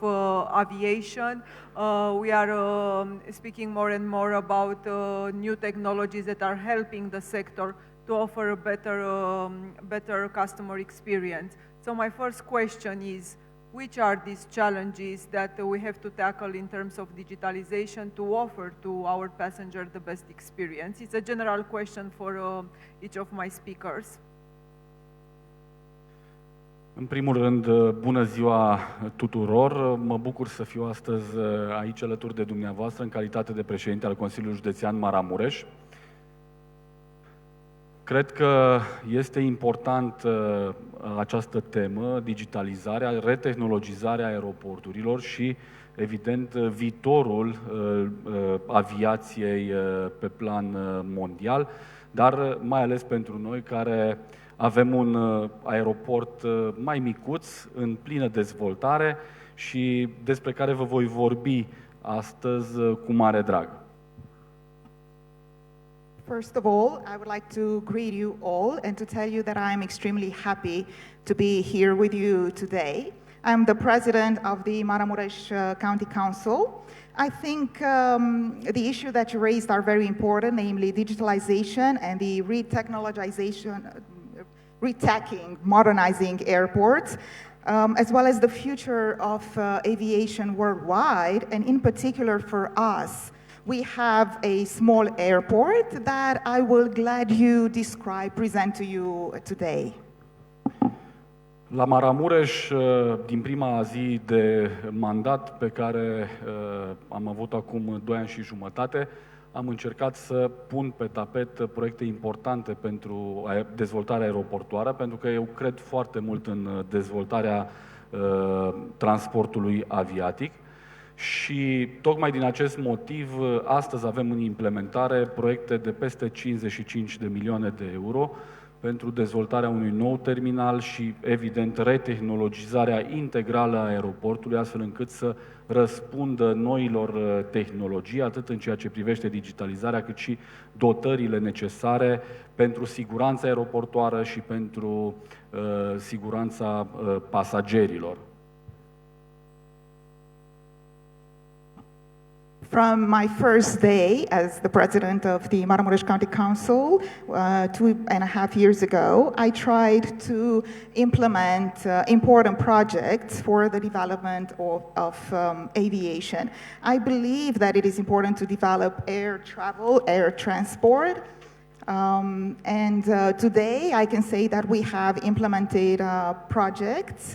aviation. We are speaking more and more about new technologies that are helping the sector to offer a better customer experience. So my first question is, which are these challenges that we have to tackle in terms of digitalization to offer to our passenger the best experience? It's a general question for each of my speakers. În primul rând, bună ziua tuturor! Mă bucur să fiu astăzi aici alături de dumneavoastră în calitate de președinte al Consiliului Județean Maramureș. Cred că este important această temă, digitalizarea, retehnologizarea aeroporturilor și, evident, viitorul aviației pe plan mondial, dar mai ales pentru noi care avem un aeroport mai micuț, în plină dezvoltare și despre care vă voi vorbi astăzi cu mare drag. First of all, I would like to greet you all and to tell you that I am extremely happy to be here with you today. I'm the president of the Maramureș County Council. I think the issue that you raised are very important, namely digitalization and the retacking, modernizing airports, as well as the future of aviation worldwide, and in particular for us. We have a small airport that I will gladly present to you today. La Maramureș, din prima zi de mandat pe care am avut acum 2 ani și jumătate, am încercat să pun pe tapet proiecte importante pentru dezvoltarea aeroportoară, pentru că eu cred foarte mult în dezvoltarea transportului aviatic. Și tocmai din acest motiv, astăzi avem în implementare proiecte de peste 55 de milioane de euro pentru dezvoltarea unui nou terminal și, evident, retehnologizarea integrală a aeroportului, astfel încât să răspundă noilor tehnologii, atât în ceea ce privește digitalizarea, cât și dotările necesare pentru siguranța aeroportoară și pentru siguranța pasagerilor. From my first day as the president of the Maramureș County Council 2.5 years ago, I tried to implement important projects for the development of aviation. I believe that it is important to develop air travel, air transport. Today I can say that we have implemented projects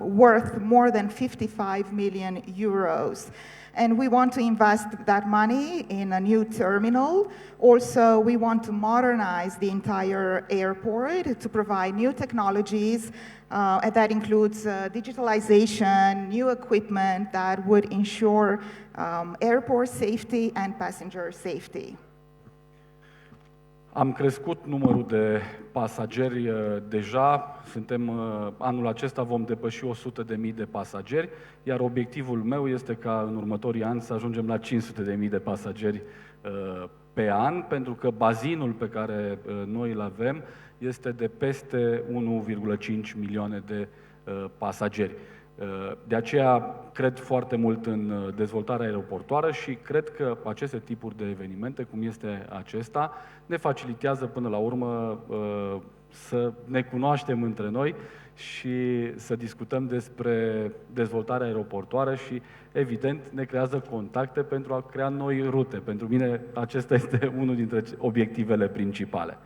worth more than 55 million euros. And we want to invest that money in a new terminal. Also, we want to modernize the entire airport to provide new technologies, and that includes digitalization, new equipment that would ensure airport safety and passenger safety. Am crescut numărul de pasageri deja, anul acesta vom depăși 100.000 de pasageri, iar obiectivul meu este ca în următorii ani să ajungem la 500.000 de pasageri pe an, pentru că bazinul pe care noi îl avem este de peste 1,5 milioane de pasageri. De aceea cred foarte mult în dezvoltarea aeroportoară și cred că aceste tipuri de evenimente, cum este acesta, ne facilitează până la urmă să ne cunoaștem între noi și să discutăm despre dezvoltarea aeroportoară și, evident, ne creează contacte pentru a crea noi rute. Pentru mine acesta este unul dintre obiectivele principale.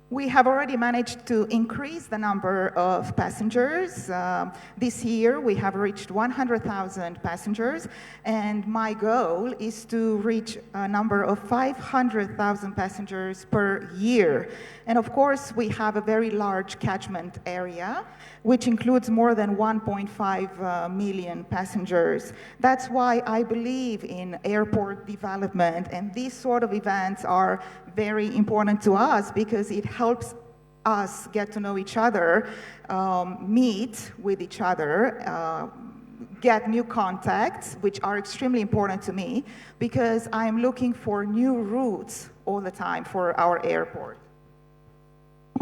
We have already managed to increase the number of passengers. This year we have reached 100,000 passengers, and my goal is to reach a number of 500,000 passengers per year. And of course we have a very large catchment area, which includes more than 1.5 million passengers. That's why I believe in airport development, and these sort of events are very important to us because it helps us get to know each other, meet with each other, get new contacts, which are extremely important to me because I'm looking for new routes all the time for our airport.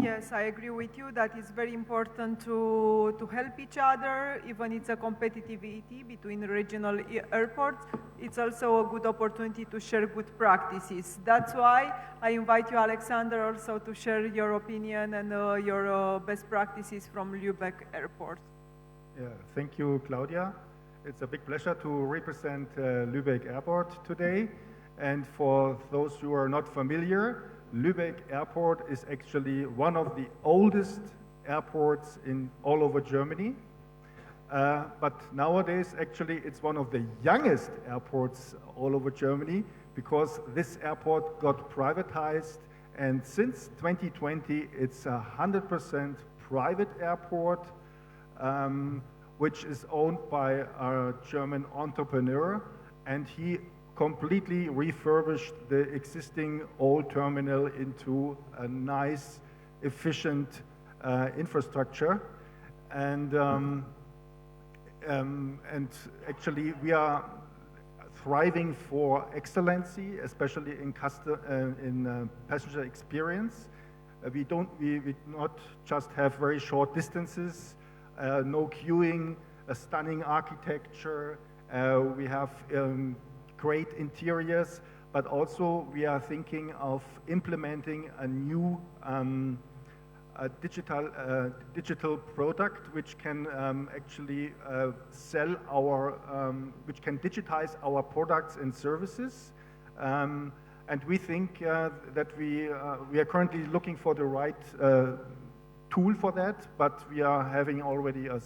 Yes, I agree with you that it's very important to help each other, even it's a competitivity between regional airports. It's also a good opportunity to share good practices. That's why I invite you, Alexander, also to share your opinion and your best practices from Lübeck Airport. Yeah, thank you, Claudia. It's a big pleasure to represent Lübeck Airport today. And for those who are not familiar, Lübeck Airport is actually one of the oldest airports in all over Germany. But nowadays, actually, it's one of the youngest airports all over Germany because this airport got privatized. And since 2020, it's a 100% private airport, which is owned by a German entrepreneur. And he completely refurbished the existing old terminal into a nice, efficient infrastructure. And actually we are thriving for excellency, especially in passenger experience. We not just have very short distances, no queuing, a stunning architecture. We have great interiors, but also we are thinking of implementing a new digital product which can actually which can digitize our products and services. And we think that we are currently looking for the right tool for that, but we are having already a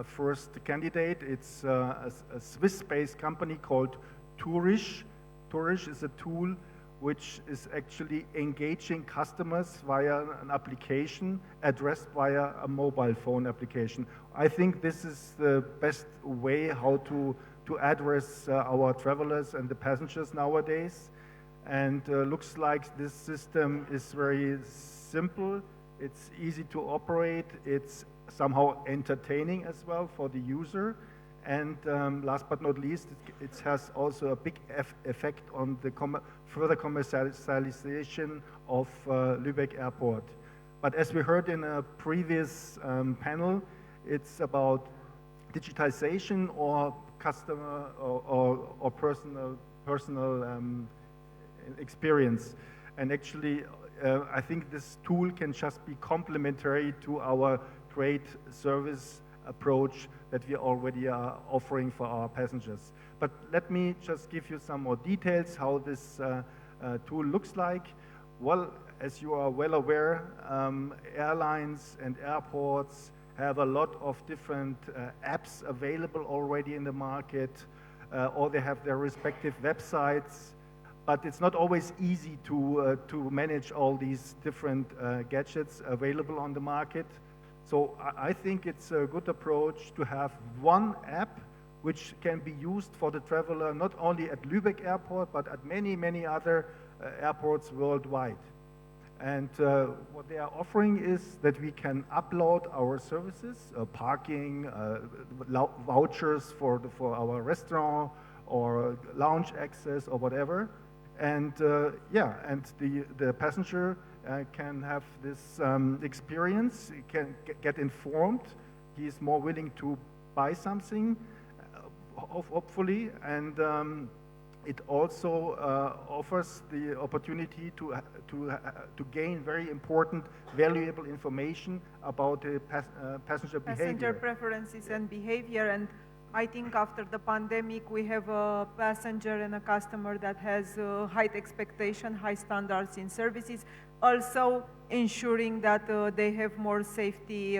first candidate. It's a Swiss-based company called Tourish. Tourish is a tool which is actually engaging customers via an application addressed via a mobile phone application. I think this is the best way how to address our travelers and the passengers nowadays. And looks like this system is very simple. It's easy to operate. It's somehow entertaining as well for the user. And last but not least, it has also a big effect on the further commercialization of Lübeck Airport. But as we heard in a previous panel, it's about digitization or customer or personal experience. And actually, I think this tool can just be complementary to our great service approach that we already are offering for our passengers. But let me just give you some more details how this tool looks like. Well, as you are well aware, airlines and airports have a lot of different apps available already in the market, or they have their respective websites. But it's not always easy to manage all these different gadgets available on the market. So I think it's a good approach to have one app which can be used for the traveler not only at Lübeck Airport, but at many, many other airports worldwide. And what they are offering is that we can upload our services, parking, vouchers for our restaurant, or lounge access, or whatever. And and the passenger can have this experience, can get informed. He is more willing to buy something, hopefully, and it also offers the opportunity to gain very important, valuable information about the passenger behavior. Passenger preferences and behavior. And I think after the pandemic, we have a passenger and a customer that has high expectation, high standards in services, also ensuring that they have more safety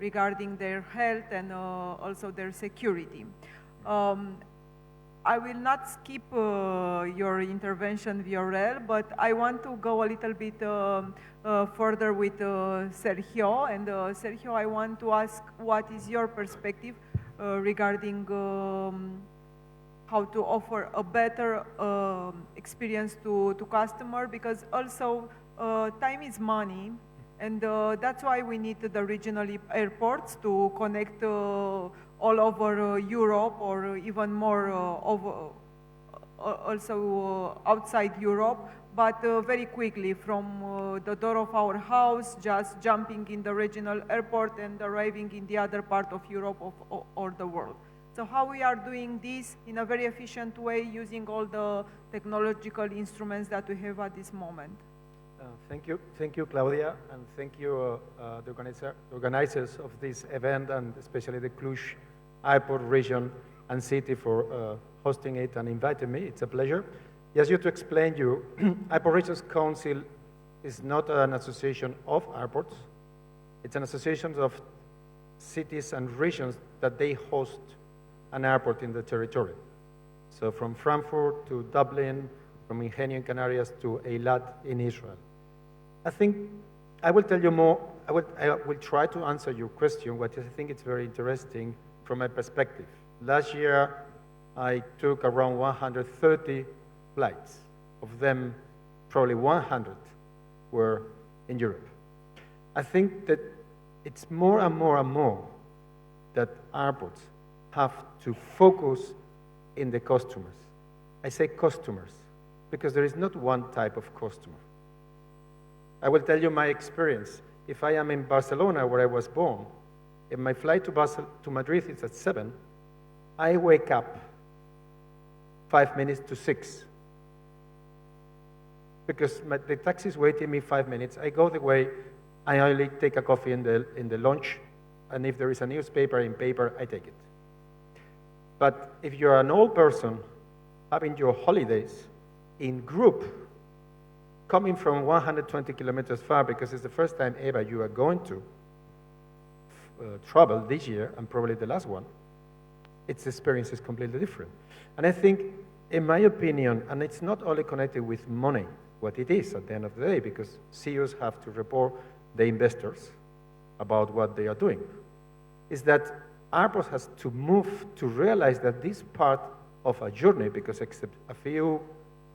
regarding their health and also their security. I will not skip your intervention, Viorel, but I want to go a little bit further with Sergio. And Sergio, I want to ask, what is your perspective regarding how to offer a better experience to customer, because also time is money, and that's why we need the regional airports to connect all over Europe, or even more also outside Europe, but very quickly from the door of our house, just jumping in the regional airport and arriving in the other part of Europe or the world. So how we are doing this in a very efficient way using all the technological instruments that we have at this moment. Thank you, Claudia, and thank you, the organizers of this event, and especially the Cluj Airport region and city for hosting it and inviting me. It's a pleasure. Just to explain you, Airport Regions Council is not an association of airports. It's an association of cities and regions that they host an airport in the territory. So from Frankfurt to Dublin, from Ingenio in Canarias to Eilat in Israel. I think I will tell you more. I will try to answer your question, what I think it's very interesting from my perspective. Last year, I took around 130 flights. Of them, probably 100 were in Europe. I think that it's more and more and more that airports have to focus in the customers. I say customers because there is not one type of customer. I will tell you my experience. If I am in Barcelona, where I was born, if my flight to Madrid is at 7, I wake up 5 minutes to 6. Because the taxi is waiting me 5 minutes. I go the way, I only take a coffee in the lunch, and if there is a newspaper in paper, I take it. But if you're an old person having your holidays in group, coming from 120 kilometers far, because it's the first time ever you are going to travel this year, and probably the last one, its experience is completely different. And I think, in my opinion, and it's not only connected with money, what it is at the end of the day, because CEOs have to report the investors about what they are doing, is that airports has to move to realize that this part of a journey, because except a few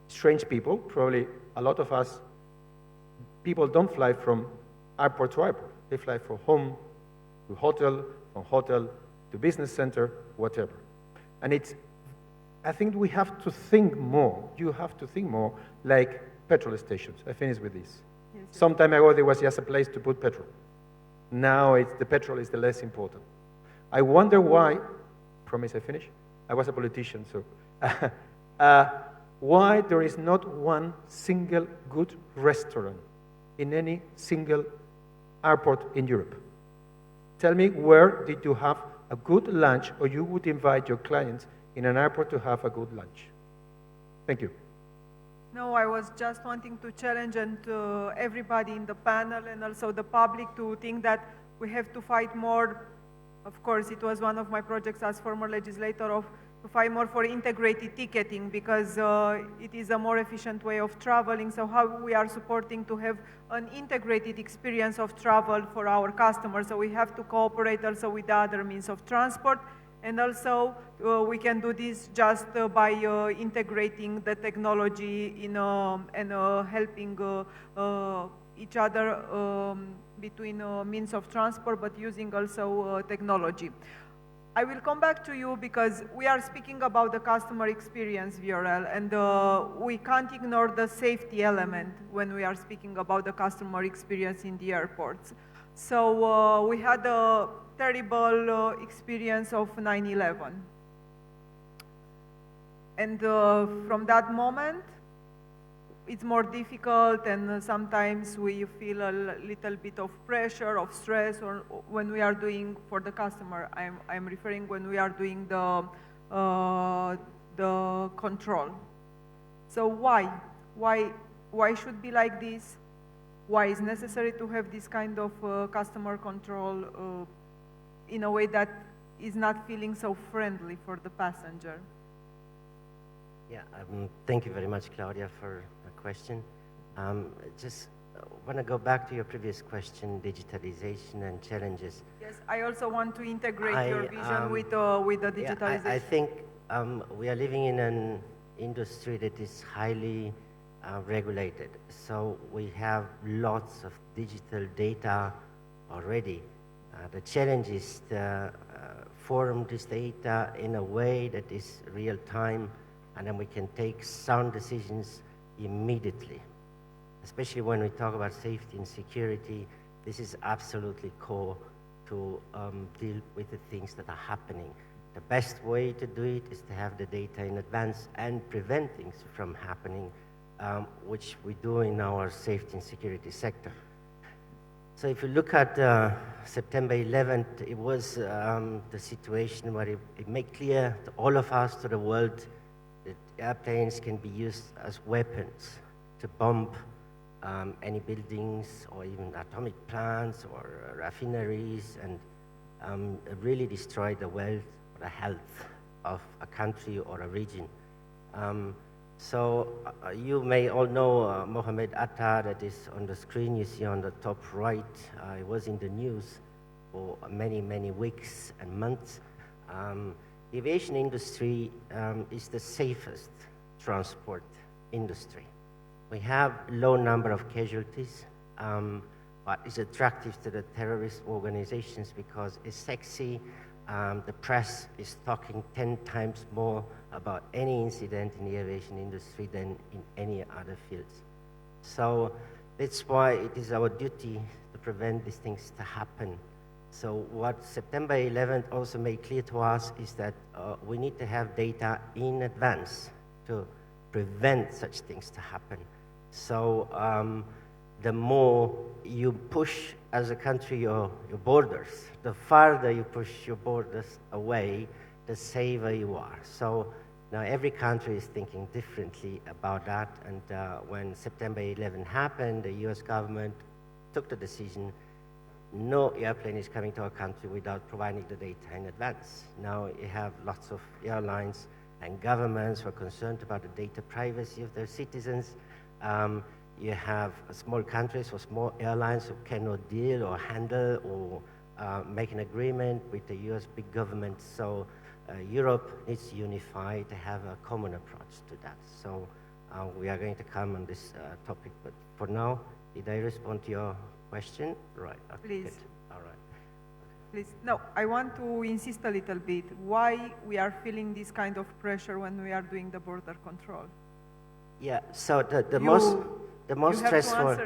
strange people, probably a lot of us, people don't fly from airport to airport. They fly from home to hotel, from hotel to business center, whatever. And I think we have to think more. You have to think more like petrol stations. I finish with this. Yes. Some time ago, there was just a place to put petrol. Now the petrol is the less important. I wonder why, promise I finish? I was a politician, so. Why there is not one single good restaurant in any single airport in Europe? Tell me, where did you have a good lunch, or you would invite your clients in an airport to have a good lunch? Thank you. No, I was just wanting to challenge and everybody in the panel and also the public to think that we have to fight more. Of course, it was one of my projects as former legislator to fight more for integrated ticketing, because it is a more efficient way of traveling. So how we are supporting to have an integrated experience of travel for our customers. So we have to cooperate also with the other means of transport. And also, we can do this just by integrating the technology and helping each other between means of transport, but using also technology. I will come back to you because we are speaking about the customer experience, VRL, and we can't ignore the safety element when we are speaking about the customer experience in the airports. So we had a terrible experience of 9/11. And from that moment, it's more difficult, and sometimes we feel a little bit of pressure, of stress, or when we are doing for the customer. I'm referring when we are doing the control. So why should be like this? Why is necessary to have this kind of customer control in a way that is not feeling so friendly for the passenger? Yeah, thank you very much, Claudia, for the question. Just want to go back to your previous question, digitalization and challenges. Yes, I also want to integrate your vision with the digitalization. Yeah, I think we are living in an industry that is highly regulated. So we have lots of digital data already. The challenge is to form this data in a way that is real time, and then we can take sound decisions immediately. Especially when we talk about safety and security, this is absolutely core to deal with the things that are happening. The best way to do it is to have the data in advance and prevent things from happening, which we do in our safety and security sector. So if you look at September 11th, it was the situation where it made clear to all of us, to the world, that airplanes can be used as weapons to bomb any buildings or even atomic plants or refineries, and really destroy the wealth or the health of a country or a region. So you may all know Mohammed Atta, that is on the screen you see on the top right. It was in the news for many, many weeks and months. The aviation industry is the safest transport industry. We have low number of casualties, but it's attractive to the terrorist organizations because it's sexy. The press is talking 10 times more about any incident in the aviation industry than in any other fields. So that's why it is our duty to prevent these things to happen. So what September 11th also made clear to us is that we need to have data in advance to prevent such things to happen. So the more you push as a country your borders, the farther you push your borders away, the safer you are. So now every country is thinking differently about that. And when September 11 happened, the US government took the decision, no airplane is coming to our country without providing the data in advance. Now you have lots of airlines and governments who are concerned about the data privacy of their citizens. You have small countries or small airlines who cannot deal or handle or make an agreement with the US big government. So Europe needs to unify to have a common approach to that. So we are going to come on this topic, but for now, did I respond to your question? Right. Okay, please. good. All right. Please. No, I want to insist a little bit. Why we are feeling this kind of pressure when we are doing the border control? Yeah. So the most stressful.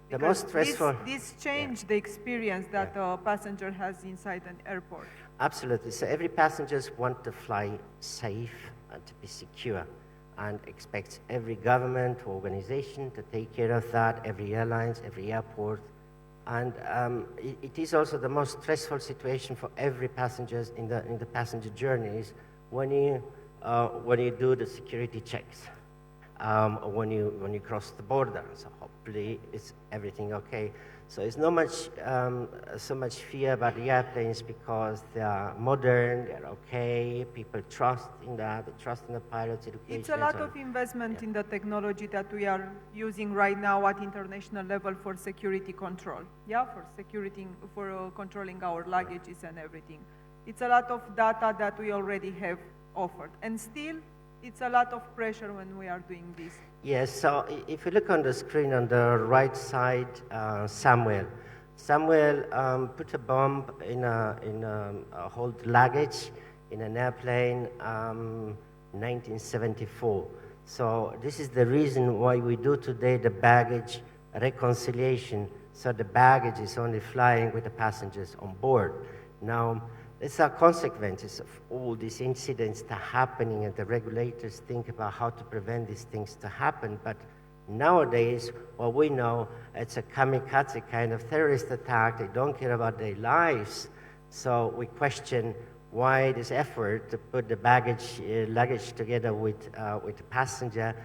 The most stressful. This changed the experience that a passenger has inside an airport. Absolutely. So every passenger wants to fly safe and to be secure, and expects every government or organization to take care of that, every airlines, every airport. And it is also the most stressful situation for every passenger in the passenger journeys when you do the security checks, or when you cross the border. So hopefully it's everything okay. So it's not much so much fear about the airplanes because they are modern, they're okay. People trust in that, they trust in the pilots' education. It's a lot of investment in the technology that we are using right now at international level for security control. Yeah, for security, for controlling our luggages and everything. It's a lot of data that we already have offered, and still, it's a lot of pressure when we are doing this. Yes, so if you look on the screen on the right side, Samuel put a bomb in a hold luggage in an airplane 1974. So this is the reason why we do today the baggage reconciliation. So the baggage is only flying with the passengers on board. Now, these are consequences of all these incidents that are happening, and the regulators think about how to prevent these things to happen. But nowadays, what we know, it's a kamikaze kind of terrorist attack. They don't care about their lives. So we question why this effort to put the luggage together with the passenger.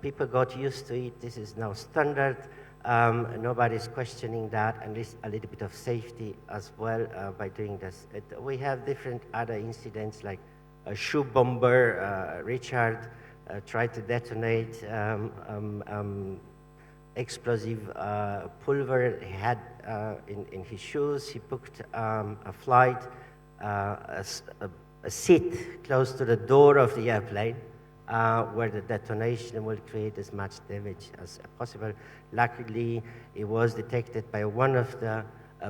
People got used to it. This is now standard. Nobody's questioning that, and there's a little bit of safety as well by doing this. We have different other incidents, like a shoe bomber. Richard tried to detonate explosive pulver he had in his shoes. He booked a flight, a seat close to the door of the airplane, where the detonation will create as much damage as possible. Luckily, it was detected by one of the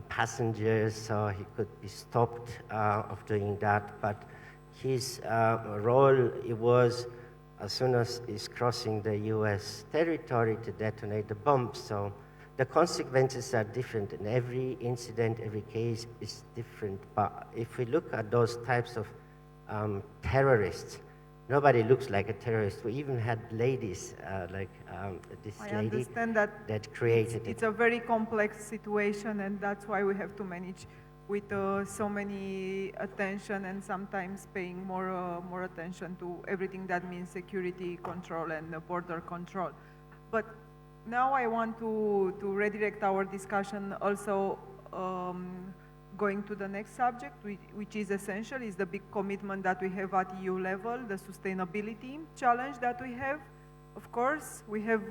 passengers, so he could be stopped of doing that. But his role, it was as soon as he's crossing the US territory to detonate the bomb. So the consequences are different, and every incident, every case is different. But if we look at those types of terrorists, nobody looks like a terrorist. We even had ladies like this lady. I understand that created it. It's a very complex situation, and that's why we have to manage with so many attention, and sometimes paying more attention to everything that means security control and border control. But now I want to redirect our discussion also going to the next subject, which is essential, is the big commitment that we have at EU level, the sustainability challenge that we have. Of course, we have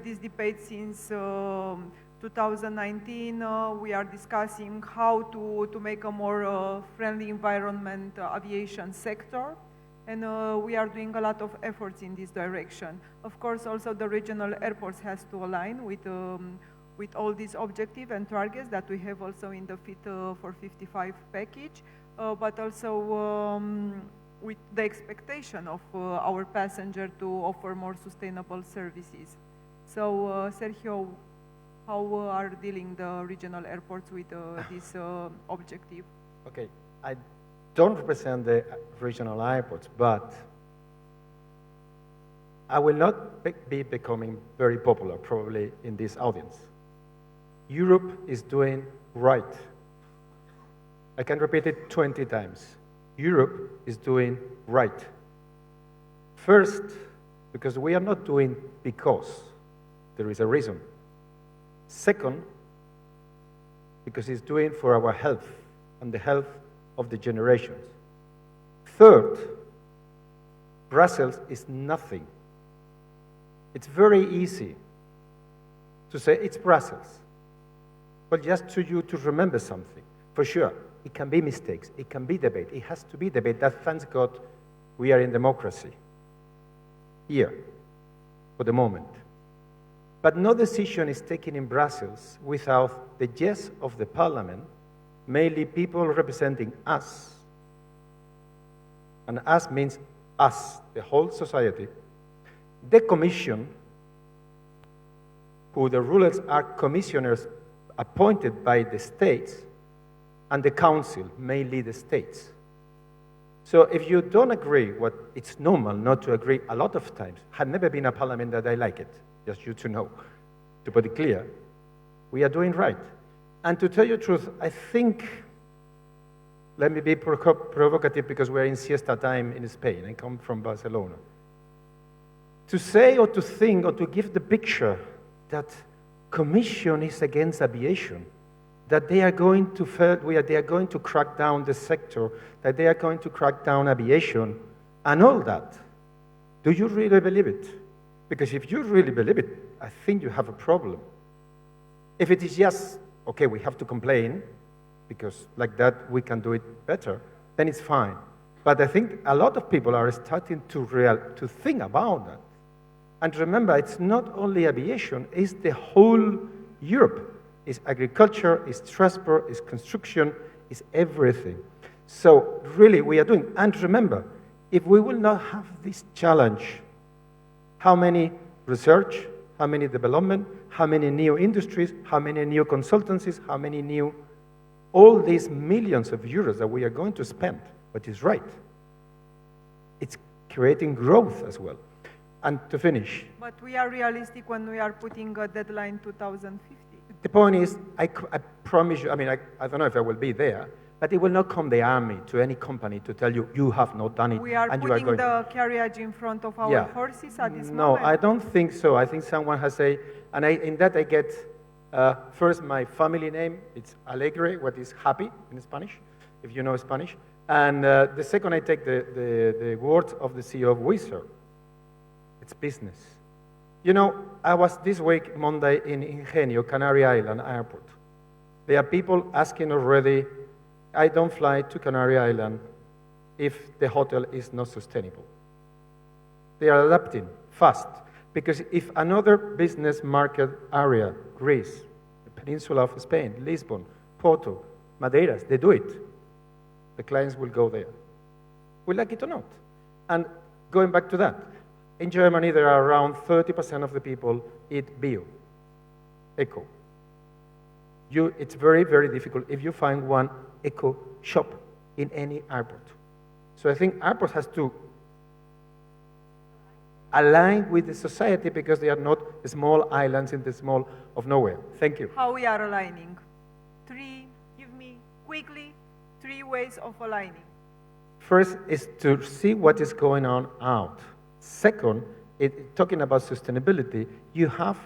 this debate since 2019. We are discussing how to make a more friendly environment aviation sector, and we are doing a lot of efforts in this direction. Of course, also the regional airports has to align with all these objectives and targets that we have also in the Fit for 55 package, but also with the expectation of our passenger to offer more sustainable services. So, Sergio, how are dealing the regional airports with this objective? Okay, I don't represent the regional airports, but I will not be becoming very popular probably in this audience. Europe is doing right. I can repeat it 20 times. Europe is doing right. First, because we are not doing because. There is a reason. Second, because it's doing for our health and the health of the generations. Third, Brussels is nothing. It's very easy to say it's Brussels. But just to you to remember something, for sure, it can be mistakes, it can be debate, it has to be debate. That, thanks God, we are in democracy here for the moment. But no decision is taken in Brussels without the yes of the Parliament, mainly people representing us. And us means us, the whole society. The Commission, who the rulers are commissioners appointed by the states, and the council, mainly the states. So if you don't agree, what it's normal not to agree a lot of times. Had never been a parliament that I like it, just you to know, to put it clear. We are doing right. And to tell you the truth, I think, let me be provocative because we're in siesta time in Spain. I come from Barcelona. To say or to think or to give the picture that Commission is against aviation, that they are going to crack down the sector, that they are going to crack down aviation, and all that. Do you really believe it? Because if you really believe it, I think you have a problem. If it is just, okay, we have to complain, because like that we can do it better, then it's fine. But I think a lot of people are starting to think about that. And remember, it's not only aviation, it's the whole Europe. It's agriculture, it's transport, it's construction, it's everything. So really we are doing, and remember, if we will not have this challenge, how many research, how many development, how many new industries, how many new consultancies, how many new, all these millions of euros that we are going to spend, which is right. It's creating growth as well. And to finish. But we are realistic when we are putting a deadline 2050. The point is, I promise you, I mean, I don't know if I will be there, but it will not come the army to any company to tell you, you have not done it, We are and you are putting going the carriage in front of our horses at this No, moment. I don't think so. I think someone has a, and in that I get, first my family name, it's Alegre, what is happy in Spanish, if you know Spanish. And the second I take the words of the CEO of Wizard. It's business. You know, I was this week, Monday, in Ingenio, Canary Island Airport. There are people asking already, I don't fly to Canary Island if the hotel is not sustainable. They are adapting fast, because if another business market area, Greece, the peninsula of Spain, Lisbon, Porto, Madeira, they do it, the clients will go there. We like it or not. And going back to that, in Germany, there are around 30% of the people eat bio, eco. It's very, very difficult if you find one eco shop in any airport. So I think airports has to align with the society because they are not small islands in the small of nowhere. Thank you. How we are aligning? Give me quickly 3 ways of aligning. First is to see what is going on out. Second, talking about sustainability, you have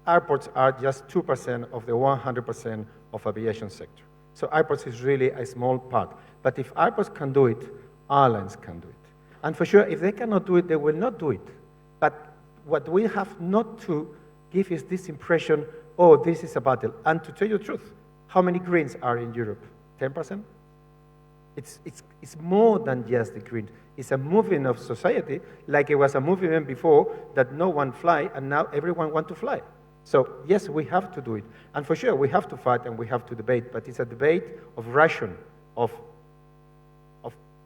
airports are just 2% of the 100% of aviation sector. So airports is really a small part. But if airports can do it, airlines can do it. And for sure, if they cannot do it, they will not do it. But what we have not to give is this impression, oh, this is a battle. And to tell you the truth, how many Greens are in Europe? 10%? It's more than just the Greens. It's a movement of society, like it was a movement before that no one fly, and now everyone wants to fly. So yes, we have to do it. And for sure, we have to fight and we have to debate, but it's a debate of ration, of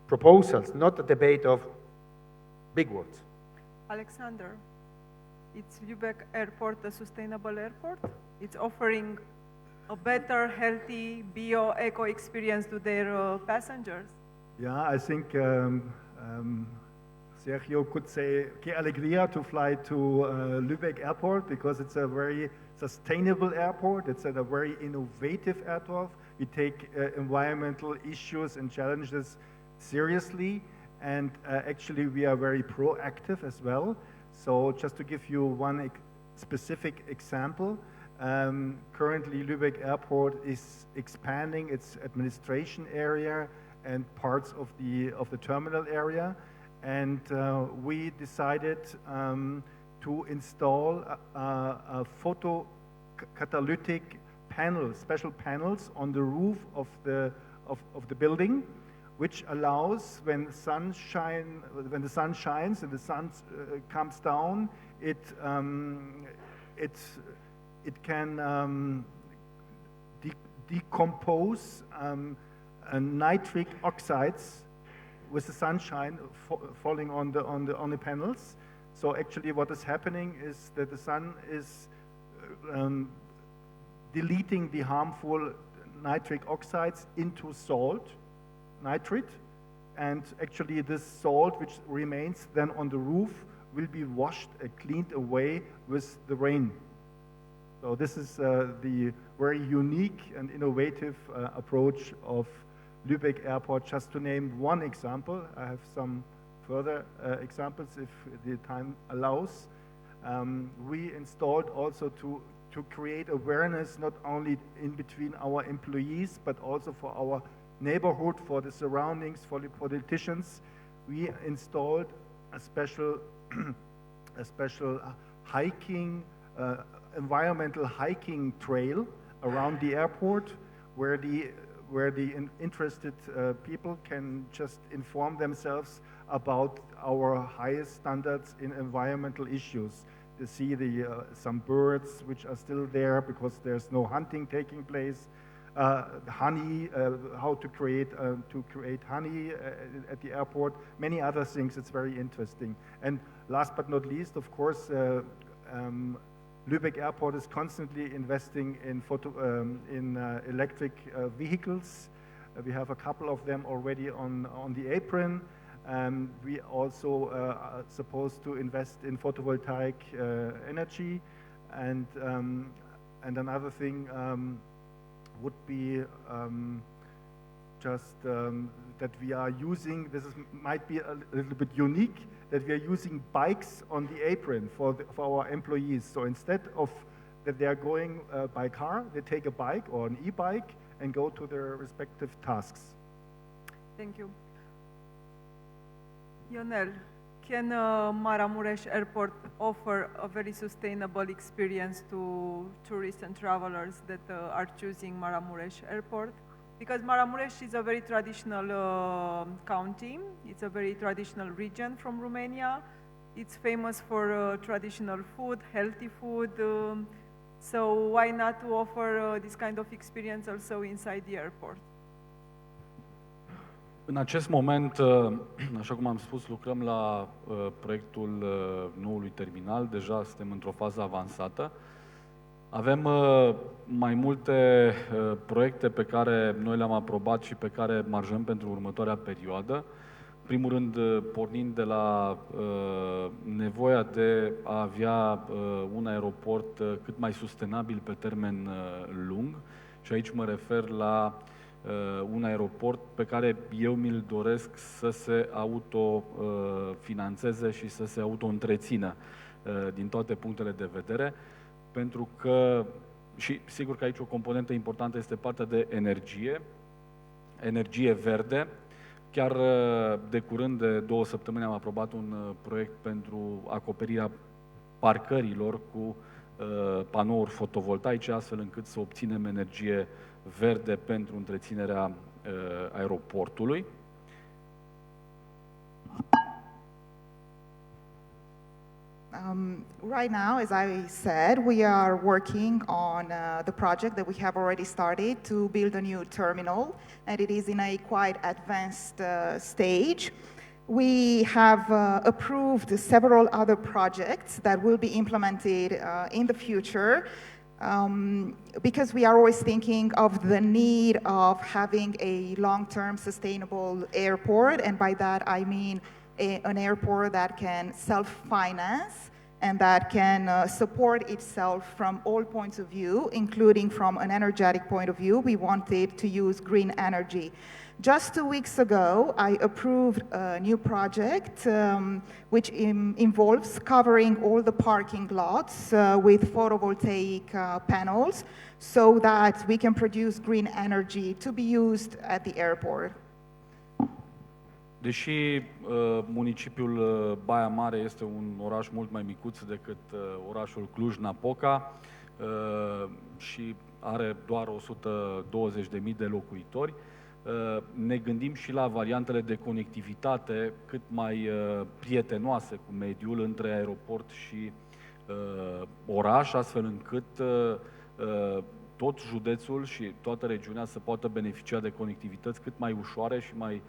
proposals, not a debate of big words. Alexander, is Lübeck Airport a sustainable airport? It's offering a better, healthy, bio-eco experience to their passengers. Yeah, I think Sergio could say que alegría to fly to Lübeck Airport because it's a very sustainable airport. It's a very innovative airport. We take environmental issues and challenges seriously, and actually we are very proactive as well. So just to give you one specific example, currently Lübeck Airport is expanding its administration area and parts of the terminal area, and we decided to install a photocatalytic panel, special panels on the roof of the building, which allows when the sun shines and the sun comes down, it can decompose nitric oxides with the sunshine falling on the panels. So actually, what is happening is that the sun is deleting the harmful nitric oxides into salt, nitrate, and actually this salt which remains then on the roof will be washed and cleaned away with the rain. So this is the very unique and innovative approach of Lübeck Airport, just to name one example. I have some further examples if the time allows. We installed also to create awareness not only in between our employees, but also for our neighborhood, for the surroundings, for the politicians. We installed a special hiking, environmental hiking trail around the airport, where the interested people can just inform themselves about our highest standards in environmental issues. To see some birds which are still there because there's no hunting taking place, honey, how to create honey at the airport, many other things. It's very interesting. And last but not least, of course, Lübeck Airport is constantly investing in electric vehicles. We have a couple of them already on the apron. We also are supposed to invest in photovoltaic energy, and another thing would be that we are using, might be a little bit unique, that we are using bikes on the apron for our employees. So instead of that they are going by car, they take a bike or an e-bike and go to their respective tasks. Thank you. Ionel, can Maramuresh Airport offer a very sustainable experience to tourists and travelers that are choosing Maramuresh Airport? Because Maramuresh is a very traditional county. It's a very traditional region from Romania. It's famous for traditional food, healthy food. So why not to offer this kind of experience also inside the airport? În acest moment, așa cum am spus, lucrăm la proiectul noului terminal. Deja suntem într-o fază avansată. Avem mai multe proiecte pe care noi le-am aprobat și pe care marjăm pentru următoarea perioadă. În primul rând, pornind de la nevoia de a avea un aeroport cât mai sustenabil pe termen lung. Și aici mă refer la un aeroport pe care eu mi-l doresc să se autofinanțeze și să se auto-întrețină din toate punctele de vedere, pentru că, și sigur că aici o componentă importantă este partea de energie verde. Chiar de curând, de 2 săptămâni, am aprobat un proiect pentru acoperirea parcărilor cu panouri fotovoltaice, astfel încât să obținem energie verde pentru întreținerea aeroportului. Right now, as I said, we are working on the project that we have already started to build a new terminal, and it is in a quite advanced stage. We have approved several other projects that will be implemented in the future, because we are always thinking of the need of having a long-term sustainable airport, and by that I mean an airport that can self-finance and that can support itself from all points of view, including from an energetic point of view. We wanted to use green energy. Just 2 weeks ago, I approved a new project which involves covering all the parking lots with photovoltaic panels so that we can produce green energy to be used at the airport. Deși municipiul Baia Mare este un oraș mult mai micuț decât orașul Cluj-Napoca și are doar 120.000 de locuitori, ne gândim și la variantele de conectivitate cât mai prietenoase cu mediul între aeroport și oraș, astfel încât tot județul și toată regiunea să poată beneficia de conectivități cât mai ușoare și mai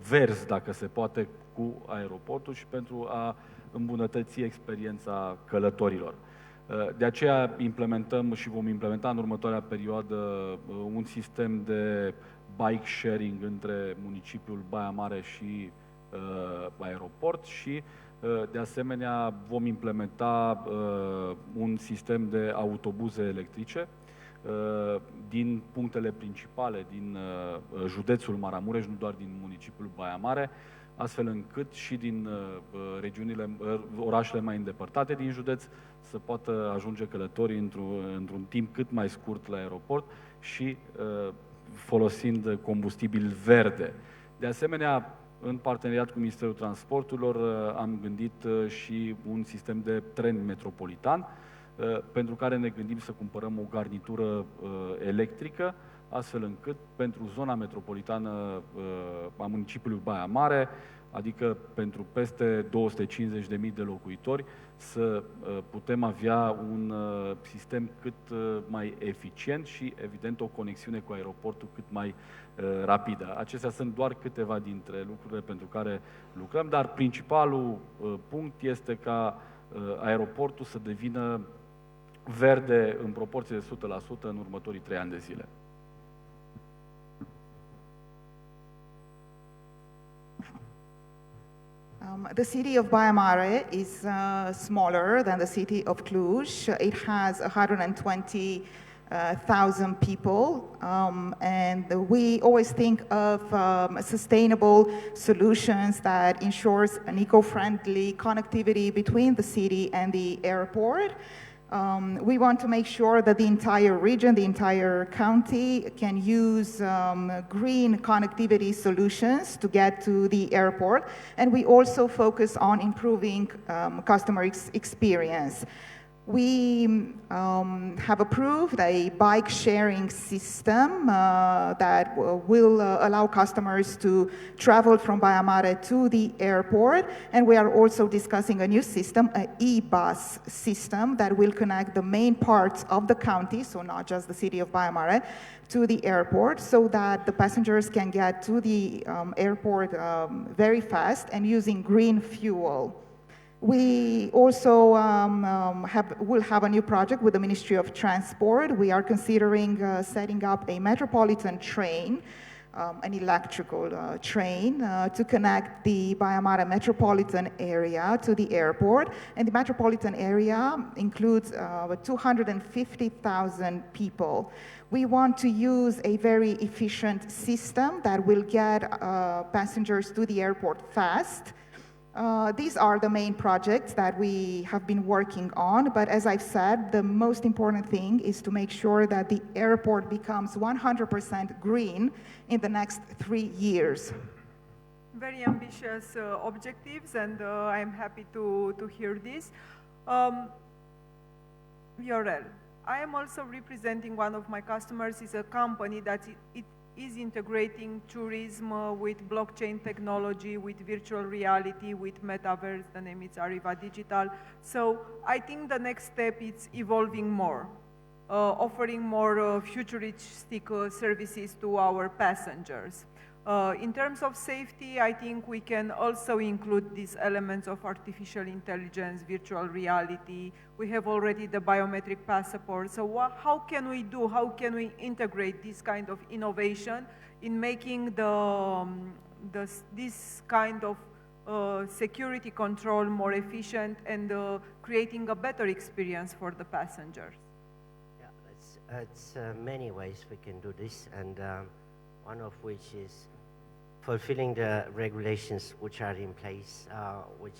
verzi, dacă se poate, cu aeroportul și pentru a îmbunătăți experiența călătorilor. De aceea implementăm și vom implementa în următoarea perioadă un sistem de bike sharing între municipiul Baia Mare și aeroport și de asemenea vom implementa un sistem de autobuze electrice din punctele principale din județul Maramureș, nu doar din municipiul Baia Mare, astfel încât și din orașele mai îndepărtate din județ să poată ajunge călătorii într-un timp cât mai scurt la aeroport și folosind combustibil verde. De asemenea, în parteneriat cu Ministerul Transporturilor am gândit și un sistem de tren metropolitan, pentru care ne gândim să cumpărăm o garnitură electrică, astfel încât pentru zona metropolitană a municipiului Baia Mare, adică pentru peste 250.000 de locuitori, să putem avea un sistem cât mai eficient și, evident, o conexiune cu aeroportul cât mai rapidă. Acestea sunt doar câteva dintre lucrurile pentru care lucrăm, dar principalul punct este ca aeroportul să devină verde în proporție de 100% în următorii 3 ani de zile. The city of Baia Mare is smaller than the city of Cluj. It has 120,000 people, and we always think of sustainable solutions that ensures an eco-friendly connectivity between the city and the airport. We want to make sure that the entire region, the entire county can use green connectivity solutions to get to the airport. And we also focus on improving customer experience. We have approved a bike sharing system that will allow customers to travel from Baia Mare to the airport, and we are also discussing a new system, an e-bus system that will connect the main parts of the county, so not just the city of Baia Mare, to the airport, so that the passengers can get to the airport very fast and using green fuel. We also will have a new project with the Ministry of Transport. We are considering setting up a metropolitan train, an electrical train, to connect the Baia Mare metropolitan area to the airport. And the metropolitan area includes 250,000 people. We want to use a very efficient system that will get passengers to the airport fast. These are the main projects that we have been working on, but as I've said, the most important thing is to make sure that the airport becomes 100% green in the next 3 years. Very ambitious objectives, and I'm happy to hear this. Viorel, I am also representing one of my customers. It's a company that it is integrating tourism with blockchain technology, with virtual reality, with metaverse. The name is Arriva Digital. So I think the next step is evolving more, offering more futuristic services to our passengers. In terms of safety, I think we can also include these elements of artificial intelligence, virtual reality. We have already the biometric passport. So how can we integrate this kind of innovation in making this kind of security control more efficient and creating a better experience for the passengers? Yeah, it's many ways we can do this, and one of which is fulfilling the regulations which are in place, which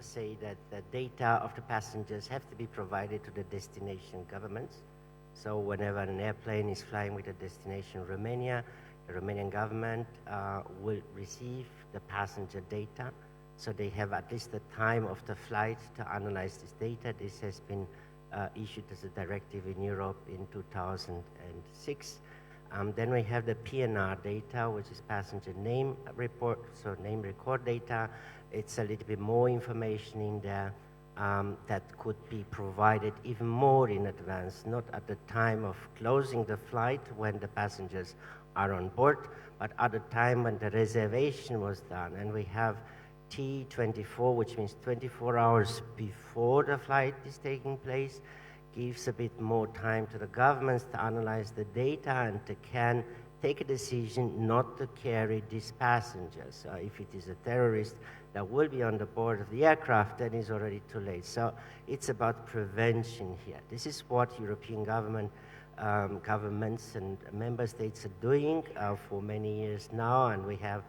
say that the data of the passengers have to be provided to the destination governments. So whenever an airplane is flying with a destination Romania, the Romanian government will receive the passenger data. So they have at least the time of the flight to analyze this data. This has been issued as a directive in Europe in 2006. Then we have the PNR data, which is passenger name report, so name record data. It's a little bit more information in there that could be provided even more in advance, not at the time of closing the flight when the passengers are on board, but at the time when the reservation was done. And we have T24, which means 24 hours before the flight is taking place, gives a bit more time to the governments to analyze the data and to can take a decision not to carry these passengers. If it is a terrorist that will be on the board of the aircraft, then it's already too late. So it's about prevention here. This is what European governments and member states are doing for many years now, and we have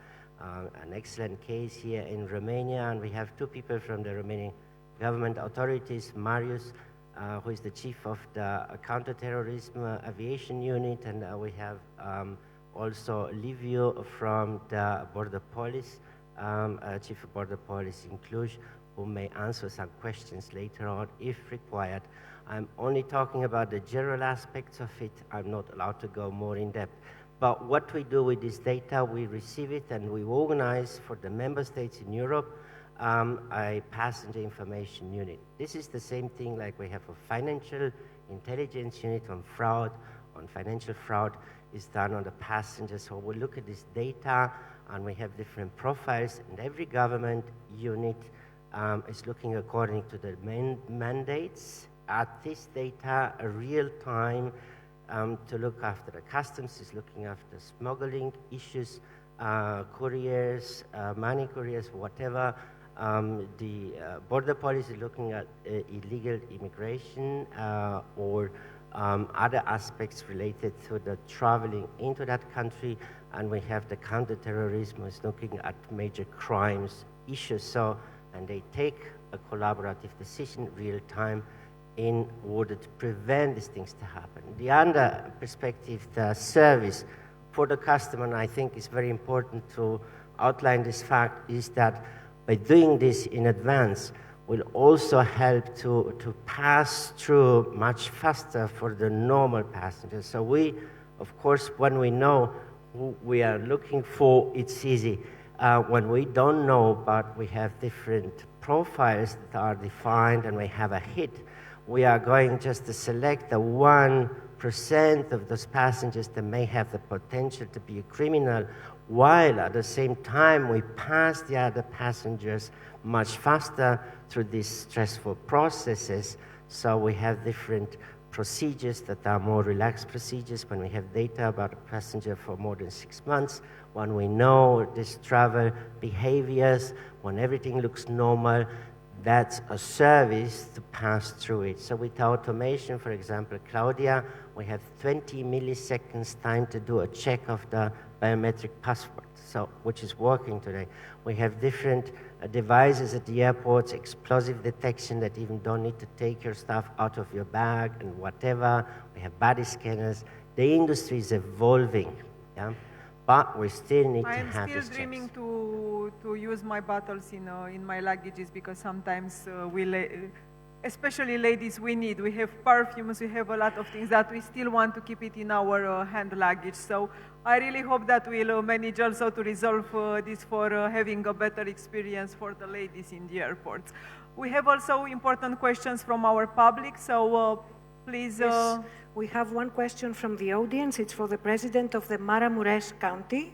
an excellent case here in Romania, and we have two people from the Romanian government authorities, Marius, who is the chief of the counterterrorism aviation unit, and we have also Liviu from the border police, chief of border police in Cluj, who may answer some questions later on if required. I'm only talking about the general aspects of it. I'm not allowed to go more in depth. But what we do with this data, we receive it and we organize for the member states in Europe a passenger information unit. This is the same thing like we have a financial intelligence unit on fraud, on financial fraud is done on the passengers. So we look at this data and we have different profiles, and every government unit is looking according to the mandates at this data real time to look after the customs, is looking after smuggling issues, couriers, money couriers, whatever. The border police is looking at illegal immigration or other aspects related to the traveling into that country, and we have the counterterrorism is looking at major crimes issues. So, and they take a collaborative decision real time in order to prevent these things to happen. The other perspective, the service for the customer, and I think it's very important to outline this fact, is that by doing this in advance will also help to pass through much faster for the normal passengers. So we, of course, when we know who we are looking for, it's easy. When we don't know, but we have different profiles that are defined and we have a hit, we are going just to select the 1% of those passengers that may have the potential to be a criminal, while at the same time we pass the other passengers much faster through these stressful processes. So we have different procedures that are more relaxed procedures when we have data about a passenger for more than 6 months, when we know this travel behaviors, when everything looks normal. That's a service to pass through it. So with automation, for example, Claudia, we have 20 milliseconds time to do a check of the biometric passport, so which is working today. We have different devices at the airports, explosive detection that even don't need to take your stuff out of your bag and whatever. We have body scanners. The industry is evolving, yeah? But we still need to have I'm still dreaming to use my bottles in my luggages, because sometimes especially ladies, we have perfumes, we have a lot of things that we still want to keep it in our hand luggage. So I really hope that we'll manage also to resolve this for having a better experience for the ladies in the airports. We have also important questions from our public, so please. Yes, we have one question from the audience. It's for the president of the Maramuresh County.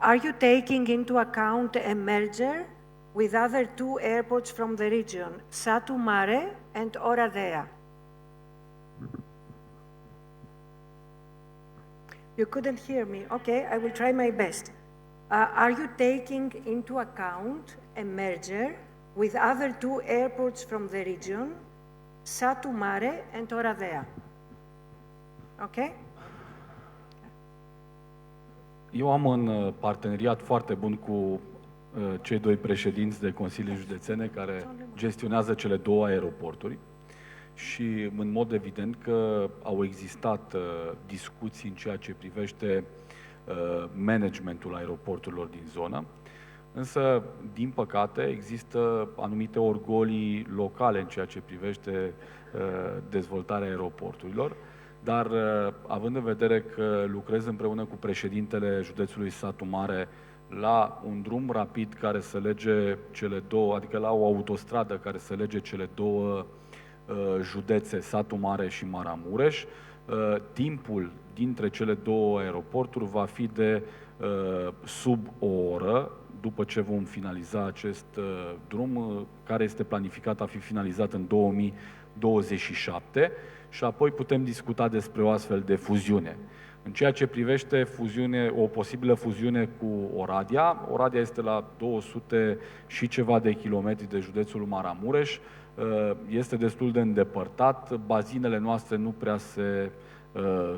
Are you taking into account a merger with other two airports from the region, Satu Mare and Oradea? You couldn't hear me. Okay, I will try my best. Are you taking into account a merger with other two airports from the region, Satu Mare and Oradea? Okay? Eu am un parteneriat foarte bun cu cei doi președinți de consilii județene care gestionează cele două aeroporturi și în mod evident că au existat discuții în ceea ce privește managementul aeroporturilor din zonă, însă, din păcate, există anumite orgolii locale în ceea ce privește dezvoltarea aeroporturilor, dar având în vedere că lucrez împreună cu președintele județului Satu Mare la un drum rapid care să lege cele două, adică la o autostradă care să lege cele două județe, Satu Mare și Maramureș, timpul dintre cele două aeroporturi va fi de sub o oră, după ce vom finaliza acest drum, care este planificat a fi finalizat în 2027 și apoi putem discuta despre o astfel de fuziune. În ceea ce privește o posibilă fuziune cu Oradea, Oradea este la 200 și ceva de kilometri de județul Maramureș, este destul de îndepărtat, bazinele noastre nu prea se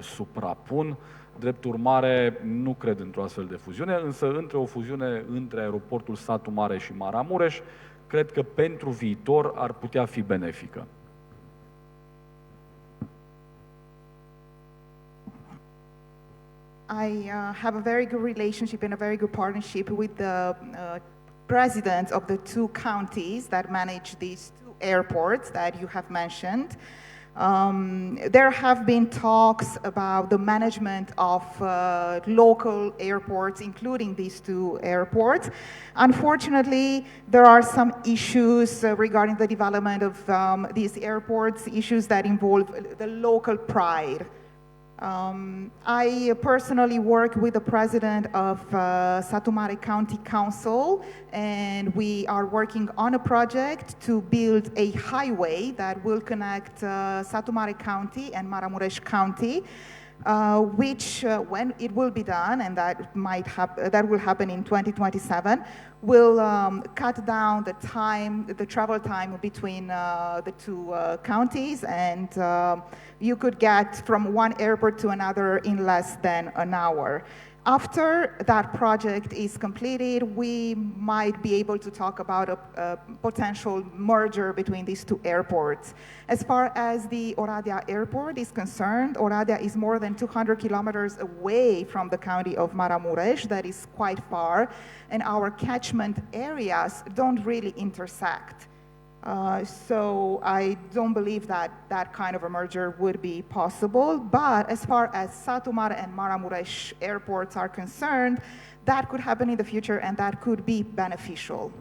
suprapun, drept urmare nu cred într-o astfel de fuziune, însă o fuziune între aeroportul Satu Mare și Maramureș, cred că pentru viitor ar putea fi benefică. I have a very good relationship and a very good partnership with the presidents of the two counties that manage these two airports that you have mentioned. There have been talks about the management of local airports, including these two airports. Unfortunately, there are some issues regarding the development of these airports, issues that involve the local pride. I personally work with the president of Satu Mare County Council, and we are working on a project to build a highway that will connect Satu Mare County and Maramureș County, which, when it will be done, and that will happen in 2027, will cut down the travel time between the two counties, and you could get from one airport to another in less than an hour. After that project is completed, we might be able to talk about a potential merger between these two airports. As far as the Oradea airport is concerned, Oradea is more than 200 kilometers away from the county of Maramureș. That is quite far, and our catchment areas don't really intersect. So I don't believe that that kind of a merger would be possible. But as far as Satu Mare and Maramureș airports are concerned, that could happen in the future and that could be beneficial.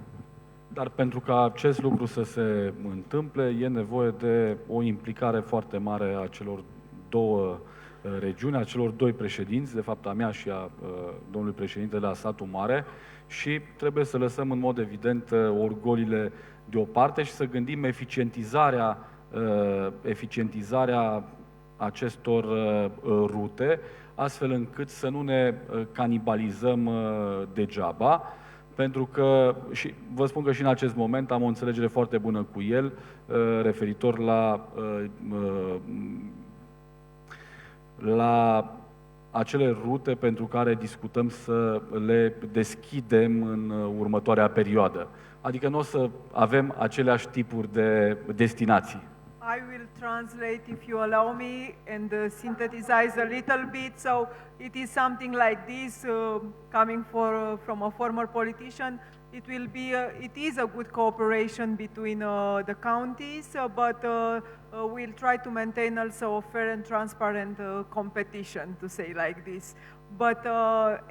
Dar pentru ca acest lucru să se întâmple, e nevoie de o implicare foarte mare a celor două regiuni, a celor doi președinți, de fapt a mea și a domnului președinte la Satu Mare, și trebuie să lăsăm în mod evident orgolile deoparte și să gândim eficientizarea acestor rute, astfel încât să nu ne canibalizăm degeaba, pentru că, și vă spun că și în acest moment am o înțelegere foarte bună cu el referitor la acele rute pentru care discutăm să le deschidem în următoarea perioadă. Adică nu o să avem aceleași tipuri de destinații. I will translate, if you allow me, and synthesize a little bit. So it is something like this, coming from a former politician. It is a good cooperation between the counties, but we'll try to maintain also a fair and transparent competition, to say like this. But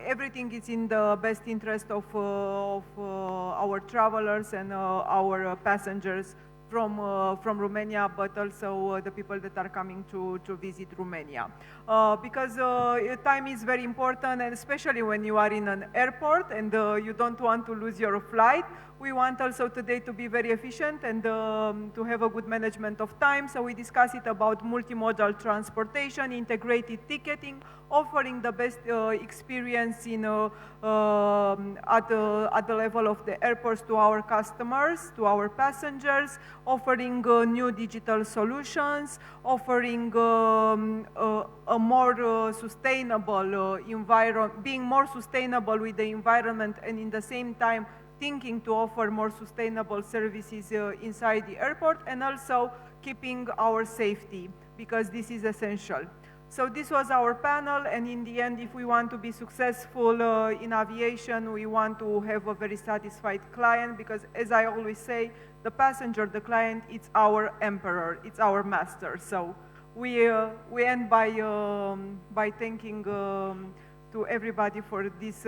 everything is in the best interest of our travelers and our passengers from Romania, but also the people that are coming to visit Romania. Because time is very important, and especially when you are in an airport and you don't want to lose your flight. We want also today to be very efficient and to have a good management of time. So we discuss it about multimodal transportation, integrated ticketing, offering the best experience at the level of the airports to our customers, to our passengers, offering new digital solutions, offering a more sustainable environment, being more sustainable with the environment, and in the same time thinking to offer more sustainable services inside the airport, and also keeping our safety, because this is essential. So this was our panel, and in the end, if we want to be successful in aviation, we want to have a very satisfied client, because as I always say, the passenger, the client, it's our emperor, it's our master. So we end by thanking to everybody for this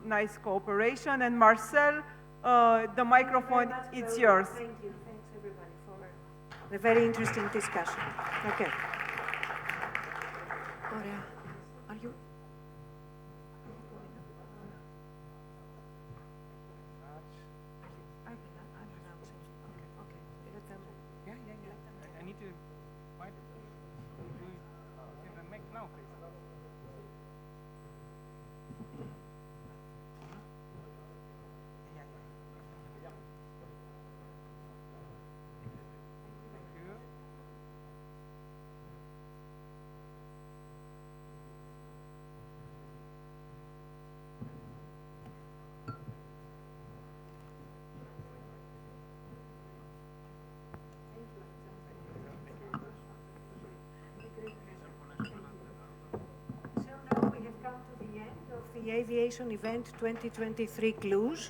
nice cooperation. And Marcel, the microphone, it's yours. Thank you. Thanks everybody for the very interesting discussion. Okay. Aurea, are you? the Aviation Event 2023 Cluj.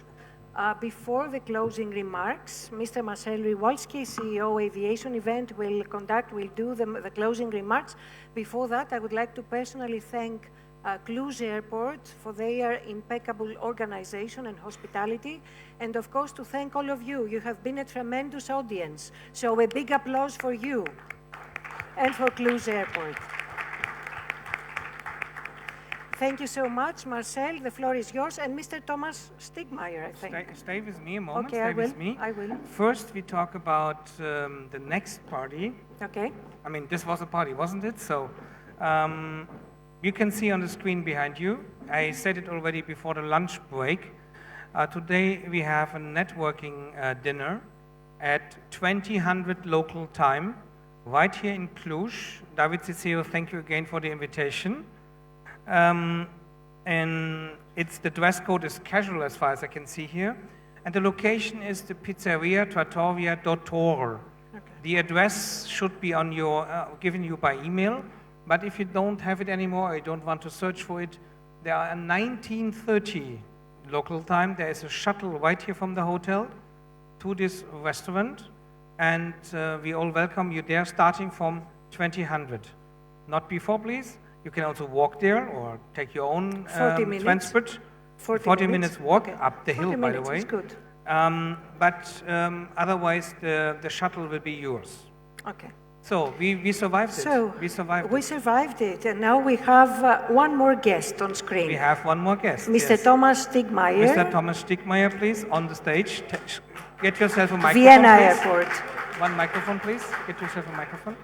Before the closing remarks, Mr. Marcel Rywolski, CEO Aviation Event, will do the closing remarks. Before that, I would like to personally thank Cluj Airport for their impeccable organization and hospitality, and of course to thank all of you. You have been a tremendous audience, so a big applause for you and for Cluj Airport. Thank you so much, Marcel. The floor is yours, and Mr. Thomas Stigmeyer, I think. Stay with me a moment. Okay, stay with me. I will. First, we talk about the next party. Okay. I mean, this was a party, wasn't it? So, you can see on the screen behind you. I said it already before the lunch break. Today we have a networking dinner at 2000 local time, right here in Cluj. David Cicero, thank you again for the invitation. And the dress code is casual as far as I can see here. And the location is the Pizzeria Trattoria Dottore. Okay. The address should be on your, given you by email, but if you don't have it anymore or you don't want to search for it, there are 19:30 local time. There is a shuttle right here from the hotel to this restaurant, and we all welcome you there starting from 2000. Not before, please. You can also walk there or take your own transport. 40 minutes walk up the hill, by the way. Is good. Otherwise, the shuttle will be yours. Okay. So we survived it. So we survived it, and now we have one more guest on screen. We have one more guest. Mr. Yes. Thomas Stigmeyer. Mr. Thomas Stigmeyer, please, on the stage. Get yourself a microphone. Vienna please. Airport. One microphone, please. Get yourself a microphone.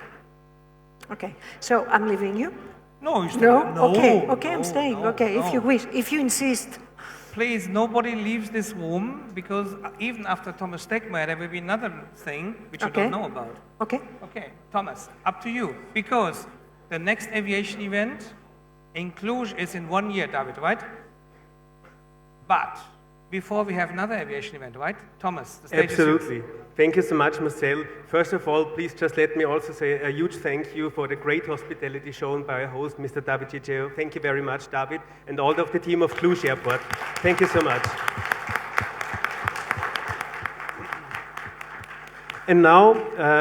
Okay. So I'm leaving you. No, you no? No. Okay. No, I'm staying. Okay, no. if you wish, if you insist. Please, nobody leaves this room, because even after Thomas Stigmeyer, there will be another thing which you don't know about. Okay. Okay, Thomas, up to you. Because the next aviation event in Cluj is in 1 year, David, right? But before we have another aviation event, right? Thomas, the stage Absolutely. is yours. Thank you so much, Marcel. First of all, please just let me also say a huge thank you for the great hospitality shown by our host, Mr. David Cicero. Thank you very much, David, and all of the team of Cluj Airport. Thank you so much. And now,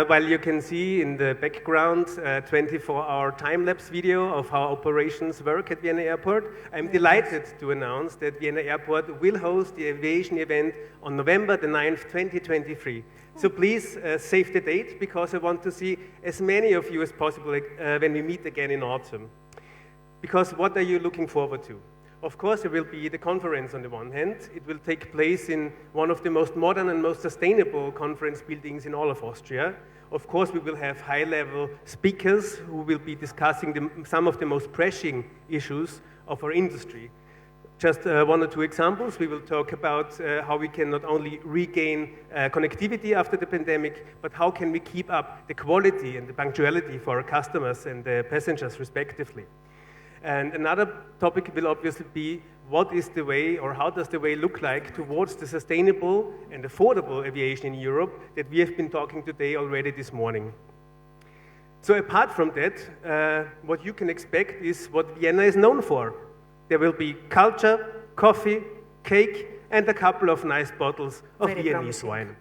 while you can see in the background a 24-hour time-lapse video of how operations work at Vienna Airport, I'm delighted to announce that Vienna Airport will host the aviation event on November the 9th, 2023. So please save the date, because I want to see as many of you as possible when we meet again in autumn. Because what are you looking forward to? Of course, there will be the conference on the one hand. It will take place in one of the most modern and most sustainable conference buildings in all of Austria. Of course, we will have high-level speakers who will be discussing some of the most pressing issues of our industry. Just one or two examples. We will talk about how we can not only regain connectivity after the pandemic, but how can we keep up the quality and the punctuality for our customers and the passengers respectively. And another topic will obviously be what is the way, or how does the way look like towards the sustainable and affordable aviation in Europe that we have been talking today already this morning. So apart from that, what you can expect is what Vienna is known for. There will be culture, coffee, cake, and a couple of nice bottles of Viennese wine.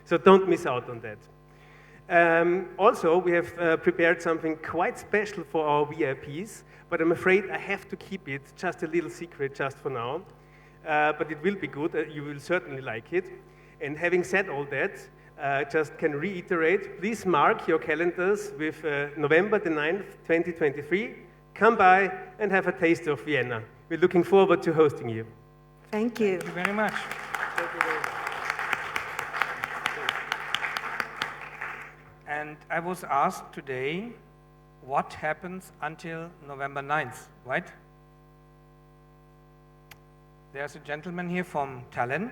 So don't miss out on that. Also, we have prepared something quite special for our VIPs, but I'm afraid I have to keep it just a little secret just for now. But it will be good. You will certainly like it. And having said all that, just can reiterate, please mark your calendars with November the 9th, 2023. Come by and have a taste of Vienna. We're looking forward to hosting you. Thank you. Thank you very much. Thank you very much. And I was asked today, what happens until November 9th, right? There's a gentleman here from Tallinn.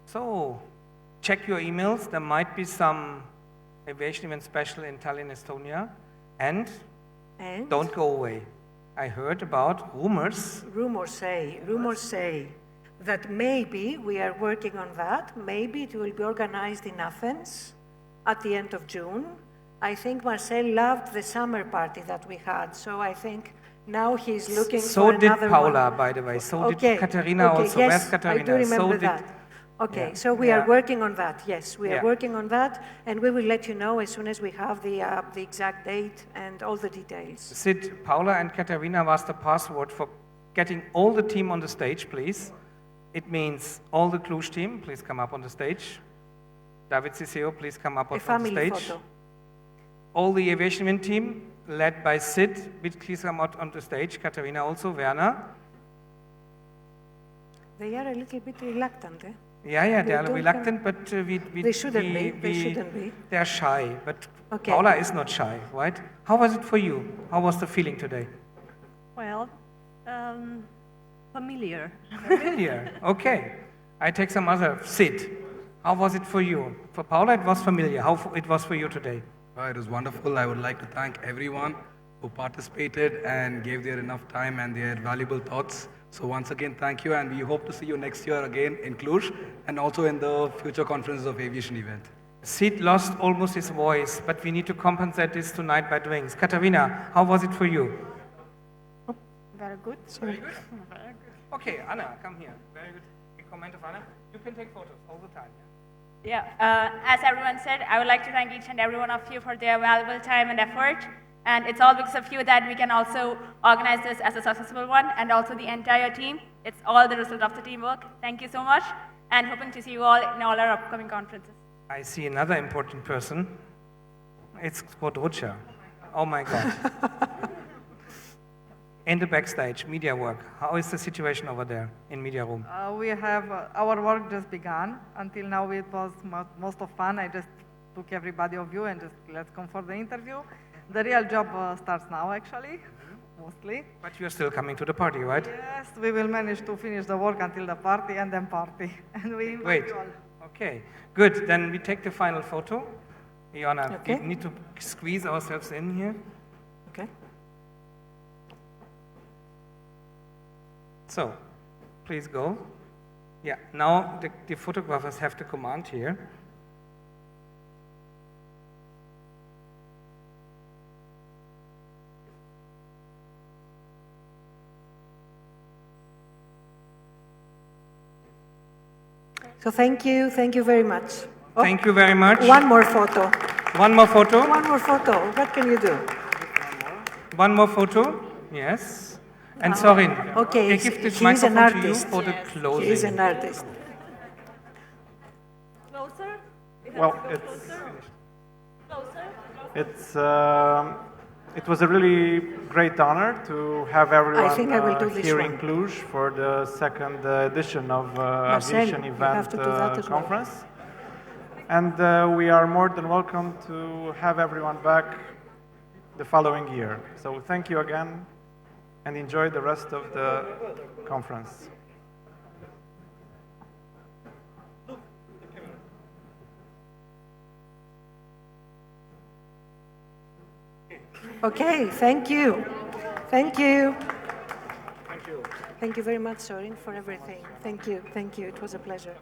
So, check your emails. There might be some aviation event special in Tallinn, Estonia. And don't go away. I heard about rumors. Rumors say that maybe, we are working on that, maybe it will be organized in Athens at the end of June. I think Marcel loved the summer party that we had, so I think now he's looking for another one. So did Paula, by the way. So did Katerina also. Yes, Where's Katerina? I do remember that. Okay, so we are working on that. Yes, we are working on that, and we will let you know as soon as we have the exact date and all the details. Sid, Paula and Katerina was the password for getting all the team on the stage, please. It means all the Cluj team, please come up on the stage. David Ciceo, please come up on the stage. Photo. All the Aviation-Event team, led by Sid, please come out on the stage. Katerina also, Werner. They are a little bit reluctant, eh? Yeah, they are reluctant, but they shouldn't be. They shouldn't be. They are shy, but Paula is not shy, right? How was it for you? How was the feeling today? Well, familiar. Familiar, okay. I take some other. Sid, how was it for you? For Paula, it was familiar. How it was for you today? It was wonderful. I would like to thank everyone who participated and gave their enough time and their valuable thoughts. So once again, thank you, and we hope to see you next year again in Cluj and also in the future conferences of Aviation-Event. Sid lost almost his voice, but we need to compensate this tonight by drinks. Katarina, how was it for you? Very good. Very good. Very good. Okay, Anna, come here. Very good. A comment of Anna. You can take photos all the time. Yeah, as everyone said, I would like to thank each and every one of you for their valuable time and effort. And it's all because of you that we can also organize this as a successful one, and also the entire team. It's all the result of the teamwork. Thank you so much, and hoping to see you all in all our upcoming conferences. I see another important person. It's Skvodrucha. Oh my God. In the backstage, media work. How is the situation over there in media room? We have, our work just begun. Until now it was most of fun. I just took everybody of you and just let's come for the interview. The real job starts now, actually, mostly. But you're still coming to the party, right? Yes, we will manage to finish the work until the party and then party. And we invite you all. Okay, good. Then we take the final photo. Iona, we need to squeeze ourselves in here. Okay. So, please go. Yeah, now the photographers have the command here. So thank you very much. Oh, thank you very much. One more photo. One more photo? One more photo. What can you do? One more photo, yes. And Sorin, okay, I give this he's an microphone to you artist. for the closing. He's an artist. Closer? Well, it was a really great honor to have everyone here in Cluj for the second edition of Aviation-Event conference. And we are more than welcome to have everyone back the following year. So thank you again and enjoy the rest of the conference. Okay, thank you. Thank you. Thank you. Thank you very much, Sorin, for everything. Thank you. Thank you. It was a pleasure.